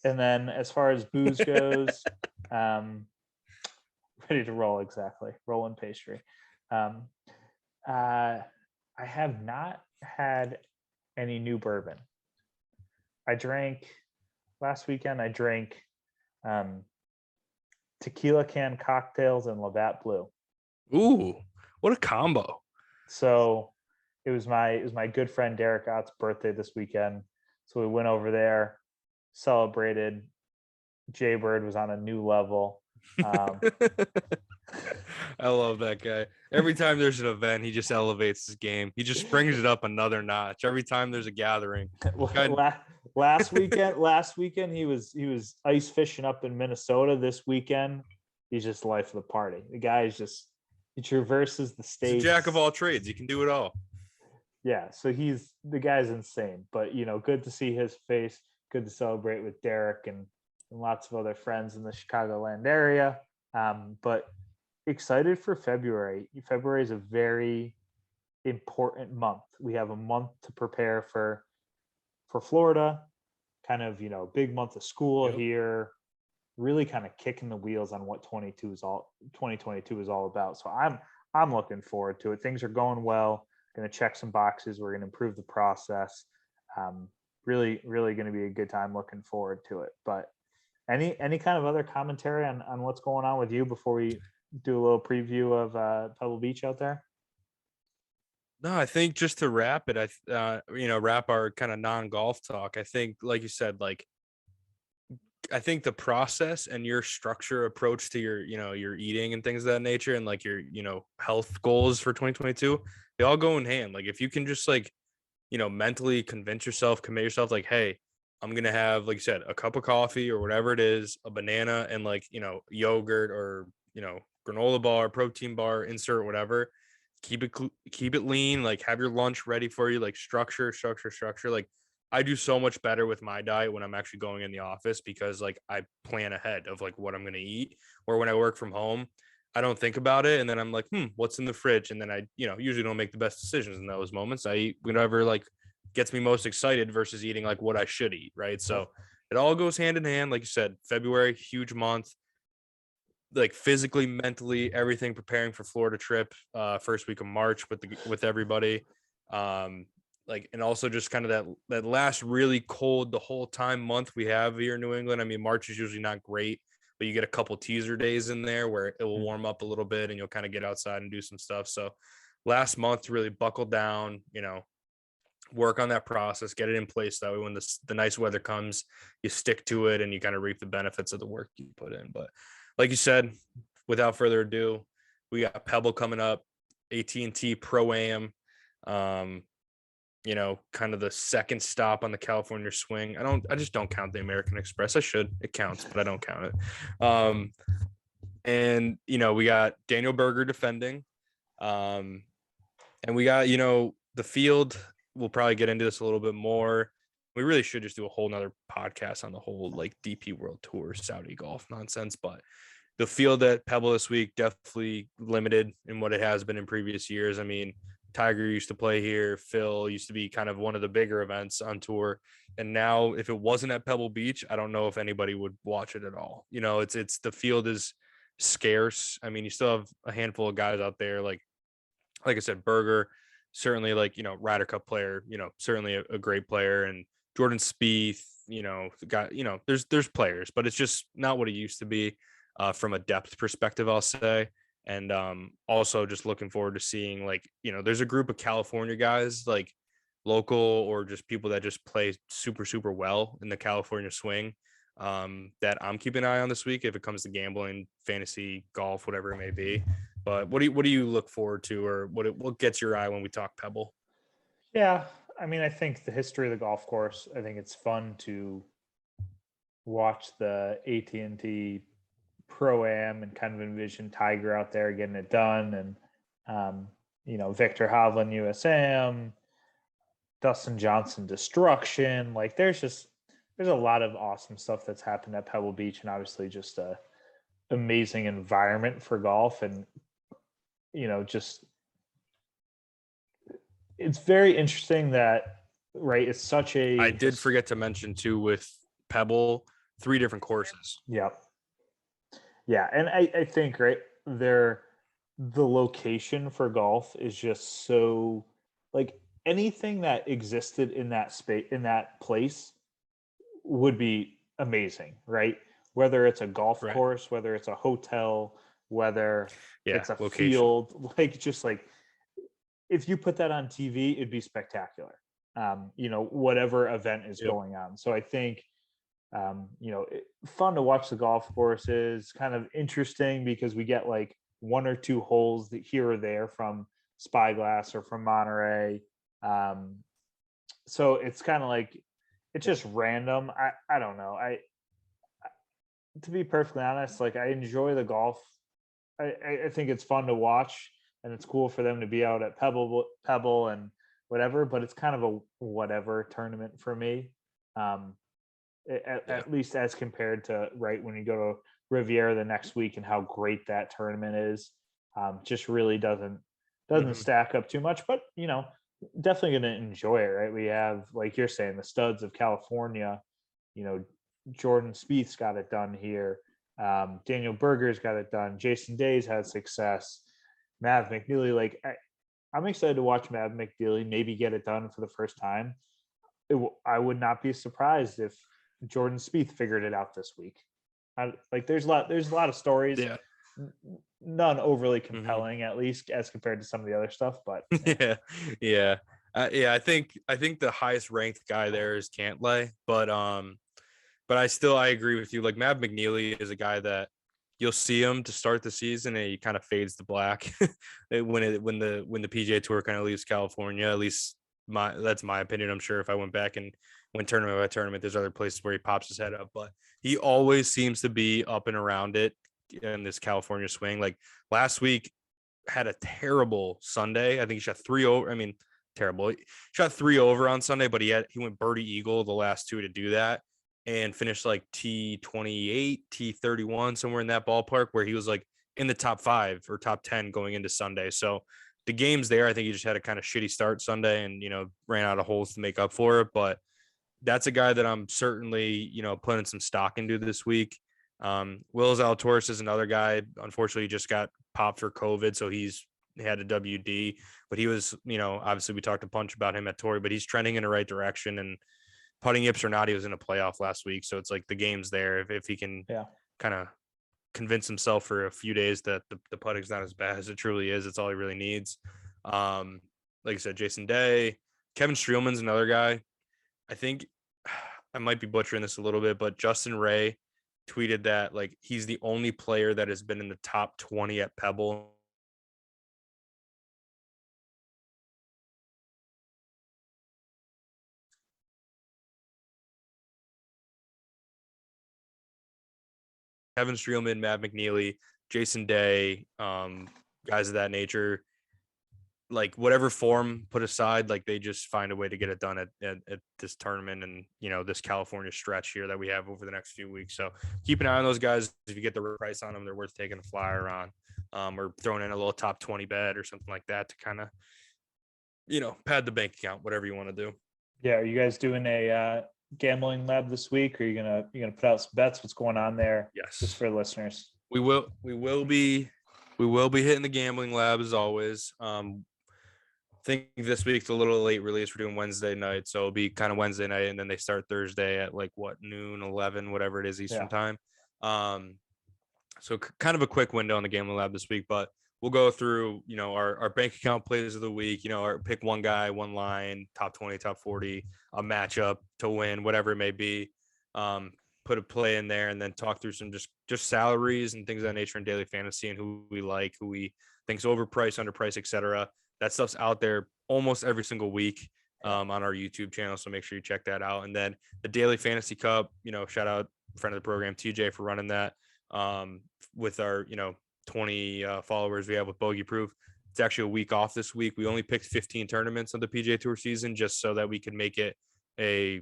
And then as far as booze goes, ready to roll, exactly. Rolling pastry. I have not had any new bourbon. Last weekend, I drank tequila can cocktails and Labatt Blue. Ooh, what a combo. So it was my good friend Derek Ott's birthday this weekend. So we went over there, celebrated. Jay Bird was on a new level. I love that guy. Every time there's an event, he just elevates his game. He just brings it up another notch. Every time there's a gathering. Last weekend he was ice fishing up in Minnesota. This weekend, he's just the life of the party. The guy is he traverses the state. He's a jack of all trades. He can do it all. Yeah, so the guy's insane. But good to see his face. Good to celebrate with Derek and and lots of other friends in the Chicagoland area. But excited for February. February is a very important month. We have a month to prepare for Florida, kind of, big month of school Yep. here, really kind of kicking the wheels on what 2022 is all about. So I'm looking forward to it. Things are going well. Going to check some boxes. We're going to improve the process. Really going to be a good time. Looking forward to it. But any kind of other commentary on what's going on with you before we do a little preview of Pebble Beach out there? No, I think just to wrap it, wrap our kind of non-golf talk. I think, like you said, I think the process and your structure approach to your eating and things of that nature, and like your, health goals for 2022, they all go in hand. Like if you can just mentally convince yourself, commit yourself, like, hey, I'm going to have, like you said, a cup of coffee or whatever it is, a banana and yogurt or, granola bar, protein bar, insert whatever. Keep it lean, like have your lunch ready for you, like structure. Like I do so much better with my diet when I'm actually going in the office because like I plan ahead of like what I'm going to eat, or when I work from home, I don't think about it. And then I'm like, what's in the fridge? And then I, usually don't make the best decisions in those moments. I eat whatever like gets me most excited versus eating like what I should eat. Right. So it all goes hand in hand. Like you said, February, huge month, like physically, mentally, everything, preparing for Florida trip, first week of March with everybody. And also just kind of that last really cold the whole time month we have here in New England. I mean, March is usually not great, but you get a couple teaser days in there where it will warm up a little bit and you'll kind of get outside and do some stuff. So last month to really buckle down, work on that process, get it in place. That way when the nice weather comes, you stick to it and you kind of reap the benefits of the work you put in. But like you said, without further ado, we got Pebble coming up, AT&T Pro-Am, kind of the second stop on the California swing. I just don't count the American Express. I should. It counts, but I don't count it. And we got Daniel Berger defending. And we got, the field. We'll probably get into this a little bit more. We really should just do a whole nother podcast on the whole like DP World Tour Saudi golf nonsense, but the field at Pebble this week definitely limited in what it has been in previous years. I mean, Tiger used to play here. Phil used to be kind of one of the bigger events on tour. And now if it wasn't at Pebble Beach, I don't know if anybody would watch it at all. It's the field is scarce. I mean, you still have a handful of guys out there. Like I said, Berger, certainly Ryder Cup player, certainly a great player. And Jordan Spieth, there's players, but it's just not what it used to be from a depth perspective, I'll say. And also just looking forward to seeing there's a group of California guys like local or just people that just play super, super well in the California swing that I'm keeping an eye on this week if it comes to gambling, fantasy, golf, whatever it may be. But what do you look forward to, or what gets your eye when we talk Pebble? Yeah, I mean, I think the history of the golf course. I think it's fun to watch the AT&T Pro-Am and kind of envision Tiger out there getting it done, and Victor Hovland USAM, Dustin Johnson destruction. Like there's a lot of awesome stuff that's happened at Pebble Beach, and obviously just a amazing environment for golf. And just it's very interesting that it's such a I did forget to mention too with Pebble, 3 different courses. Yeah, and I think the location for golf is just so like anything that existed in that space, in that place, would be amazing, right? Whether it's a golf course, whether it's a hotel, whether it's a location. field, just if you put that on TV, it'd be spectacular. Whatever event is going on. So I think, fun to watch the golf courses, kind of interesting because we get like 1 or 2 holes that here or there from Spyglass or from Monterey. So it's kind of like, it's just random. I don't know. To be perfectly honest, like I enjoy the golf. I think it's fun to watch, and it's cool for them to be out at Pebble and whatever, but it's kind of a whatever tournament for me. at least as compared to when you go to Riviera the next week and how great that tournament is. Just really doesn't stack up too much, but definitely going to enjoy it, right? We have, like you're saying, the studs of California. Jordan Spieth's got it done here. Daniel Berger's got it done. Jason Day's had success. Mav McNeely, like I'm excited to watch Mav McNeely maybe get it done for the first time. I would not be surprised if Jordan Spieth figured it out this week. There's a lot of stories. Yeah. None overly compelling, at least as compared to some of the other stuff. But yeah. I think the highest ranked guy there is Cantlay, but I agree with you. Like Mav McNeely is a guy that you'll see him to start the season and he kind of fades to black when the PGA Tour kind of leaves California. At least that's my opinion. I'm sure if I went back and went tournament by tournament, there's other places where he pops his head up, but he always seems to be up and around it in this California swing. Like last week had a terrible Sunday. I think he shot 3 over. I mean, terrible. He shot 3 over on Sunday, but he went birdie eagle the last 2 to do that and finished like T28, T31, somewhere in that ballpark where he was like in the top 5 or top 10 going into Sunday. So the game's there. I think he just had a kind of shitty start Sunday and, ran out of holes to make up for it. But that's a guy that I'm certainly, putting some stock into this week. Will Zalatoris is another guy. Unfortunately, he just got popped for COVID, so he had a WD. But he was, obviously we talked a bunch about him at Torrey, but he's trending in the right direction. And putting yips or not, he was in a playoff last week, so it's like the game's there if he can kind of convince himself for a few days that the putting's not as bad as it truly is. It's all he really needs. Like I said, Jason Day, Kevin Streelman's another guy. I think I might be butchering this a little bit, but Justin Ray tweeted that like he's the only player that has been in the top 20 at Pebble. Kevin Streelman, Matt McNeely, Jason Day, guys of that nature, like whatever form put aside, like they just find a way to get it done at this tournament and, this California stretch here that we have over the next few weeks. So keep an eye on those guys. If you get the right price on them, they're worth taking a flyer on, or throwing in a little top 20 bet or something like that to kind of, pad the bank account, whatever you want to do. Yeah. Are you guys doing a gambling lab this week? Or are you gonna put out some bets? What's going on there? Yes. Just for listeners. We will be hitting the gambling lab as always. I think this week's a little late release. We're doing Wednesday night, so it'll be kind of Wednesday night, and then they start Thursday at like noon, 11, whatever it is Eastern time. So kind of a quick window on the gambling lab this week, but we'll go through, our bank account plays of the week, our pick one guy, one line, top 20, top 40, a matchup to win, whatever it may be. Put a play in there and then talk through some just salaries and things of that nature in daily fantasy and who we like, who we think's overpriced, underpriced, etc. That stuff's out there almost every single week on our YouTube channel. So make sure you check that out. And then the Daily Fantasy Cup, shout out friend of the program, TJ, for running that with our, 20 followers we have with Bogey Proof. It's actually a week off this week. We only picked 15 tournaments of the PGA Tour season just so that we could make it a,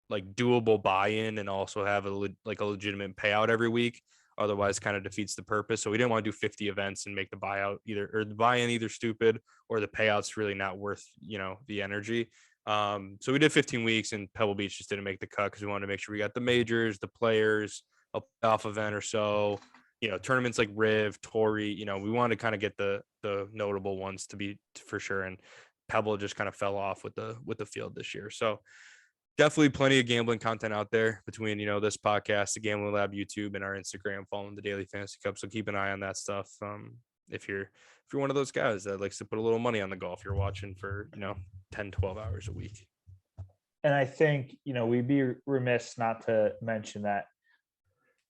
like doable buy-in and also have a legitimate payout every week. Otherwise kind of defeats the purpose. So we didn't want to do 50 events and make the buyout the buy-in either stupid or the payout's really not worth, the energy. So we did 15 weeks and Pebble Beach just didn't make the cut because we wanted to make sure we got the majors, the players, a playoff event or so, tournaments like Riv, Torrey, we wanted to kind of get the notable ones to be for sure. And Pebble just kind of fell off with the field this year. So definitely plenty of gambling content out there between, this podcast, the Gambling Lab YouTube, and our Instagram following the Daily Fantasy Cup. So keep an eye on that stuff. If you're one of those guys that likes to put a little money on the golf you're watching for, 10, 12 hours a week. And I think, we'd be remiss not to mention that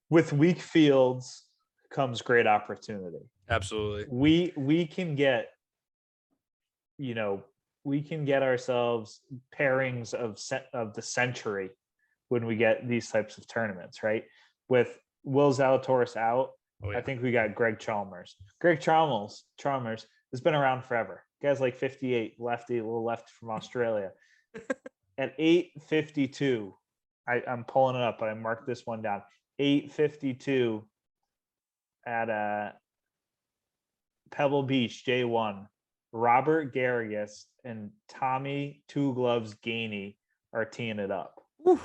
with weak fields comes great opportunity. Absolutely. We can get, we can get ourselves pairings of the century when we get these types of tournaments, right? With Will Zalatoris out, I think we got Greg Chalmers. Greg Chalmers has been around forever. Guy's like 58, lefty, a little lefty from Australia. At 8:52, I'm pulling it up, but I marked this one down. 8:52 at Pebble Beach, J1. Robert Garrigus and Tommy Two Gloves Gainey are teeing it up. Whew.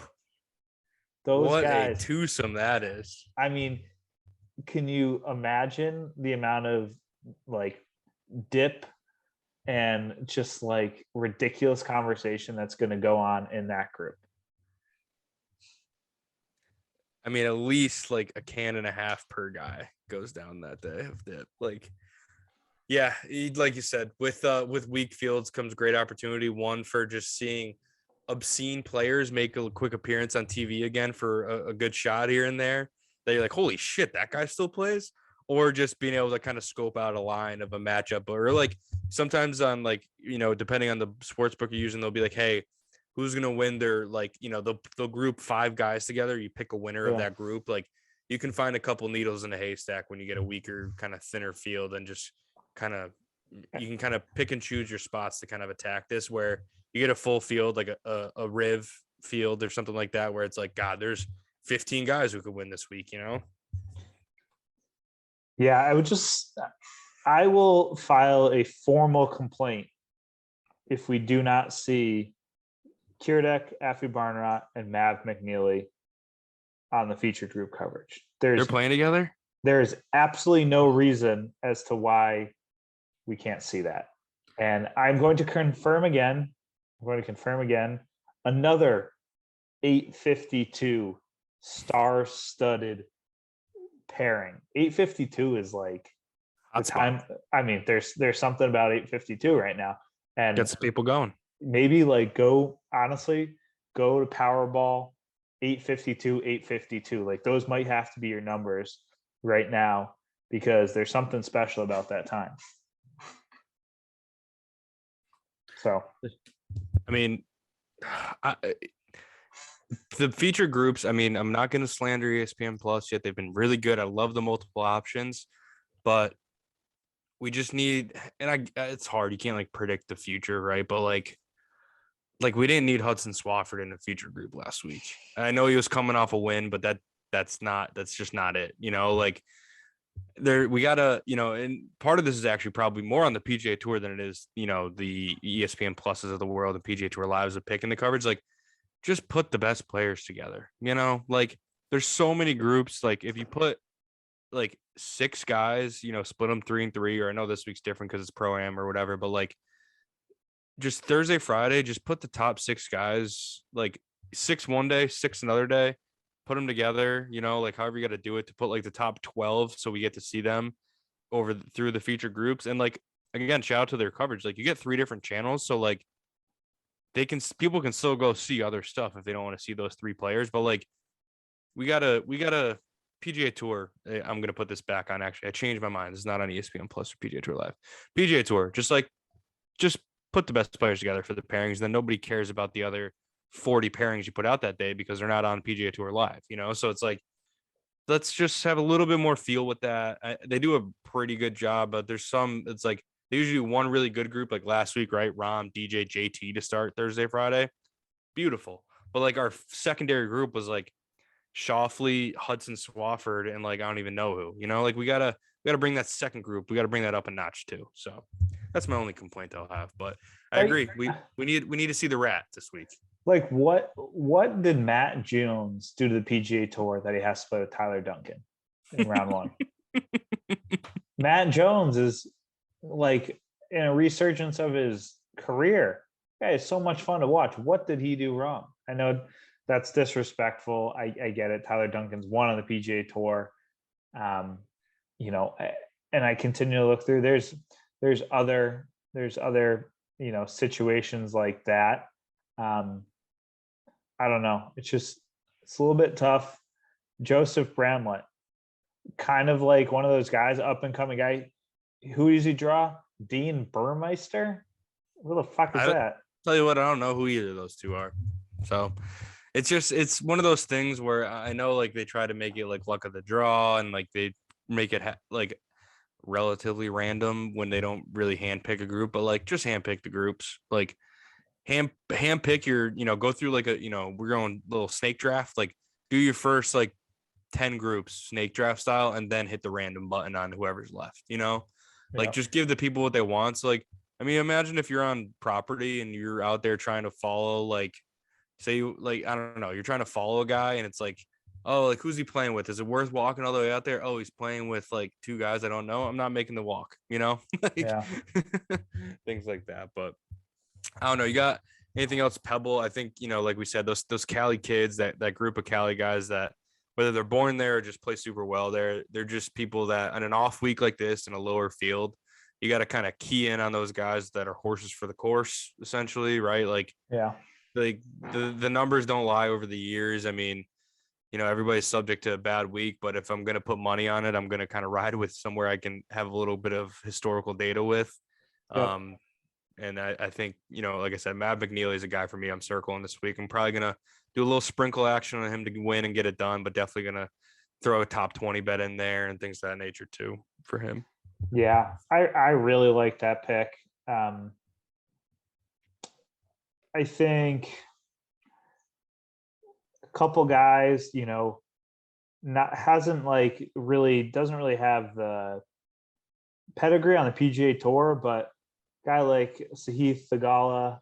Those what guys, a twosome that is. I mean, can you imagine the amount of like dip and just like ridiculous conversation that's going to go on in that group? I mean, at least like a can and a half per guy goes down that day of dip. Like, yeah, like you said, with weak fields comes great opportunity. One for just seeing obscene players make a quick appearance on TV again for a good shot here and there. That you're like, holy shit, that guy still plays. Or just being able to kind of scope out a line of a matchup, or like sometimes on like, depending on the sports book you're using, they'll be like, hey, who's going to win their, like, they'll group 5 guys together. You pick a winner of that group. Like you can find a couple needles in a haystack when you get a weaker kind of thinner field, and just kind of, you can kind of pick and choose your spots to kind of attack this, where you get a full field, like a Riv field or something like that, where it's like, God, there's 15 guys who could win this week, Yeah, I will file a formal complaint if we do not see Kiradek, Affy Barnrot, and Mav McNeely on the featured group coverage. They're playing together? There's absolutely no reason as to why we can't see that. And I'm going to confirm again. Another 8:52 star-studded pairing. 8:52 is like the time. I mean, there's something about 8:52 right now, and gets people going. Maybe like go to Powerball 8:52, 8:52. Like those might have to be your numbers right now, because there's something special about that time. So, I mean, the feature groups, I mean, I'm not going to slander ESPN Plus yet. They've been really good. I love the multiple options, but we just need, and it's hard. You can't like predict the future, right? But like we didn't need Hudson Swafford in the feature group last week. I know he was coming off a win, but that's just not it. Like we gotta, and part of this is actually probably more on the PGA Tour than it is, the ESPN Pluses of the world and PGA Tour Lives of picking the coverage. Like, just put the best players together. Like there's so many groups. Like if you put like 6 guys, split them 3 and 3, or I know this week's different because it's pro-am or whatever, but like just Thursday, Friday, just put the top 6 guys, like 6 one day, 6 another day, put them together, like however you got to do it, to put like the top 12 so we get to see them through the feature groups. And like, again, shout out to their coverage. Like you get 3 different channels. So like people can still go see other stuff if they don't want to see those 3 players. But like we gotta PGA Tour. I'm gonna put this back on. Actually, I changed my mind. This is not on ESPN Plus or PGA Tour Live. PGA Tour, just put the best players together for the pairings. Then nobody cares about the other 40 pairings you put out that day because they're not on PGA Tour Live. So it's like, let's just have a little bit more feel with that. They do a pretty good job, but there's some. It's like they usually do one really good group, like last week, right? Rom, DJ, JT to start Thursday, Friday. Beautiful. But like our secondary group was like Shoffley, Hudson Swafford, and like I don't even know who. Like we gotta bring that second group. We gotta bring that up a notch too. So that's my only complaint I'll have. But I agree. We need to see the rat this week. Like what did Matt Jones do to the PGA Tour that he has to play with Tyler Duncan in round 1? Matt Jones is like in a resurgence of his career. Yeah, it's so much fun to watch. What did he do wrong? I know that's disrespectful. I get it. Tyler Duncan's won on the PGA Tour. And I continue to look through. There's other situations like that. I don't know. It's a little bit tough. Joseph Bramlett, kind of like one of those guys, up and coming guy. Who does he draw? Dean Burmeister? What the fuck is that? Tell you what, I don't know who either of those two are. So it's one of those things where I know like they try to make it like luck of the draw, and like they make it like relatively random when they don't really handpick a group, but like just handpick the groups. Like hand pick your, go through like we're going little snake draft, like do your first like 10 groups snake draft style, and then hit the random button on whoever's left, like just give the people what they want. So like, I mean, imagine if you're on property and you're out there trying to follow, like, say, like, I don't know, you're trying to follow a guy and it's like, oh, like, who's he playing with? Is it worth walking all the way out there? Oh, he's playing with like two guys I don't know. I'm not making the walk, like, Yeah. things like that. But I don't know. You got anything else, Pebble? I think, like we said, those Cali kids, that group of Cali guys that, whether they're born there or just play super well there, they're just people that on an off week like this in a lower field, you got to kind of key in on those guys that are horses for the course, essentially, right? Like, Yeah. like the numbers don't lie over the years. I mean, everybody's subject to a bad week, but if I'm going to put money on it, I'm going to kind of ride with somewhere I can have a little bit of historical data with. Yep. And I think, like I said, Matt McNeely is a guy for me I'm circling this week. I'm probably going to do a little sprinkle action on him to win and get it done, but definitely going to throw a top 20 bet in there and things of that nature too for him. Yeah, I really like that pick. I think a couple guys, doesn't really have the pedigree on the PGA Tour, but guy like Sahith Theegala,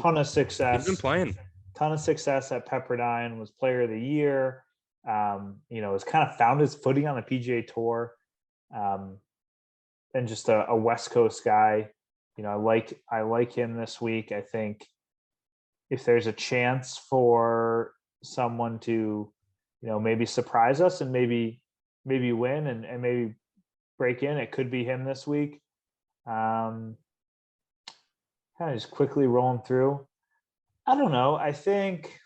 ton of success. He's been playing. Ton of success at Pepperdine, was player of the year. Has kind of found his footing on the PGA Tour. And just a West Coast guy. I like him this week. I think if there's a chance for someone to, maybe surprise us and maybe win and maybe break in, it could be him this week. Kind of just quickly rolling through. I don't know. I think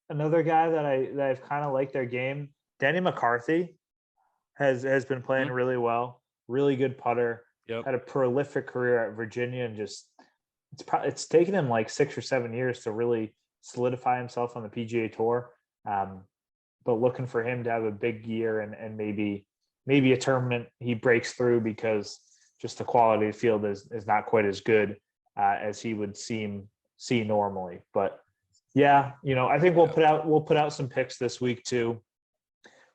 another guy that I've kind of liked their game, Danny McCarthy, has been playing really well. Really good putter. Yep. Had a prolific career at Virginia, and just it's taken him like 6 or 7 years to really solidify himself on the PGA Tour. But looking for him to have a big year and maybe a tournament he breaks through, because just the quality of the field is not quite as good as he would see normally. But yeah, I think we'll put out some picks this week too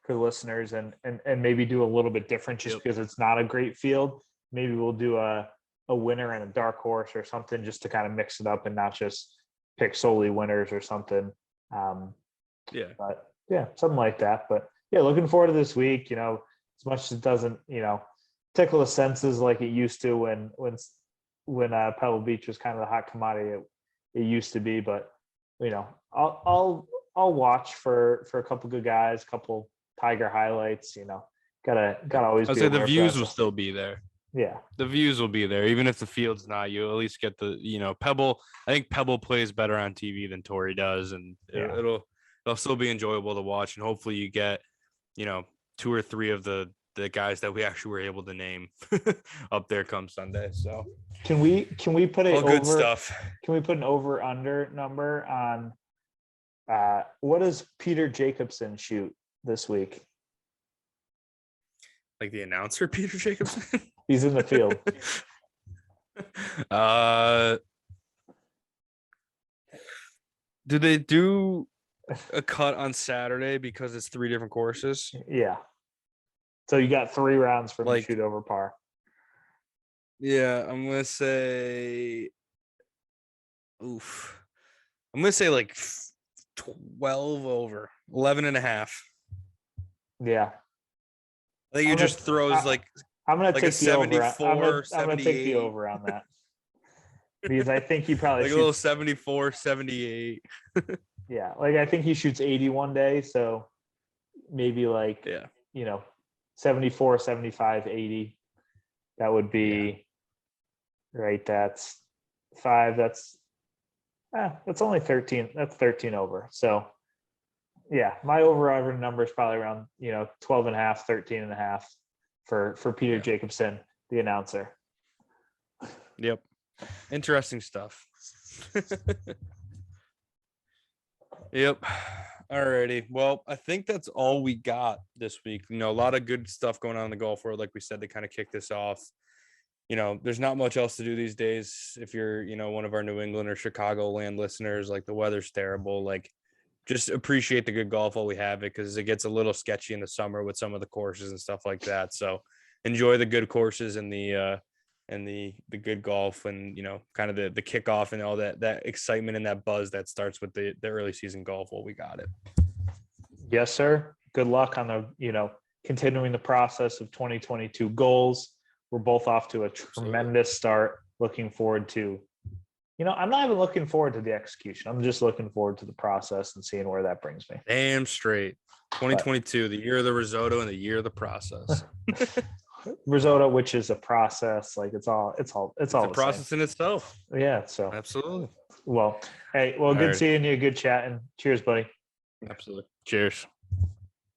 for the listeners, and maybe do a little bit different just because it's not a great field. Maybe we'll do a winner and a dark horse or something, just to kind of mix it up and not just pick solely winners or something. But yeah, something like that. But yeah, looking forward to this week. As much as it doesn't, tickle the senses like it used to when Pebble Beach was kind of the hot commodity it used to be. But I'll watch for a couple good guys, couple Tiger highlights. Gotta always. I'd say the views will still be there. Yeah, the views will be there, even if the field's not. You at least get the Pebble. I think Pebble plays better on TV than Torrey does, and it'll still be enjoyable to watch. And hopefully, you get 2 or 3 of the guys that we actually were able to name up there come Sunday. So can we put all good stuff? Can we put an over under number on what does Peter Jacobsen shoot this week? Like the announcer, Peter Jacobsen? He's in the field. Do they do a cut on Saturday because it's 3 different courses? Yeah. So you got 3 rounds for him to shoot over par. Yeah, I'm going to say I'm going to say like 12 over, 11 and a half. Yeah. I think he just throws I'm going to take the over. 74, I'm going to take the over on that. Because I think he probably like shoots, a little 74, 78. Yeah, I think he shoots 80 one day, so maybe 74, 75, 80. That would be right. That's 5. That's only 13. That's 13 over. So yeah, my over number is probably around 12 and a half, 13 and a half for Peter Jacobsen, the announcer. Yep. Interesting stuff. Yep. Alrighty. Well, I think that's all we got this week. A lot of good stuff going on in the golf world, like we said, to kind of kick this off. there's not much else to do these days. If you're, one of our New England or Chicago land listeners, like the weather's terrible, like just appreciate the good golf while we have it, because it gets a little sketchy in the summer with some of the courses and stuff like that. So enjoy the good courses and the good golf, and kind of the kickoff and all that excitement and that buzz that starts with the early season golf while we got it. Yes, sir. Good luck on the continuing the process of 2022 goals. We're both off to a tremendous start. Looking forward to, I'm not even looking forward to the execution. I'm just looking forward to the process and seeing where that brings me. Damn straight. 2022, the year of the risotto and the year of the process. Risotto, which is a process, like it's all a process in itself. Yeah. So absolutely. Well, hey, good seeing you. Good chatting. Cheers, buddy. Absolutely. Cheers.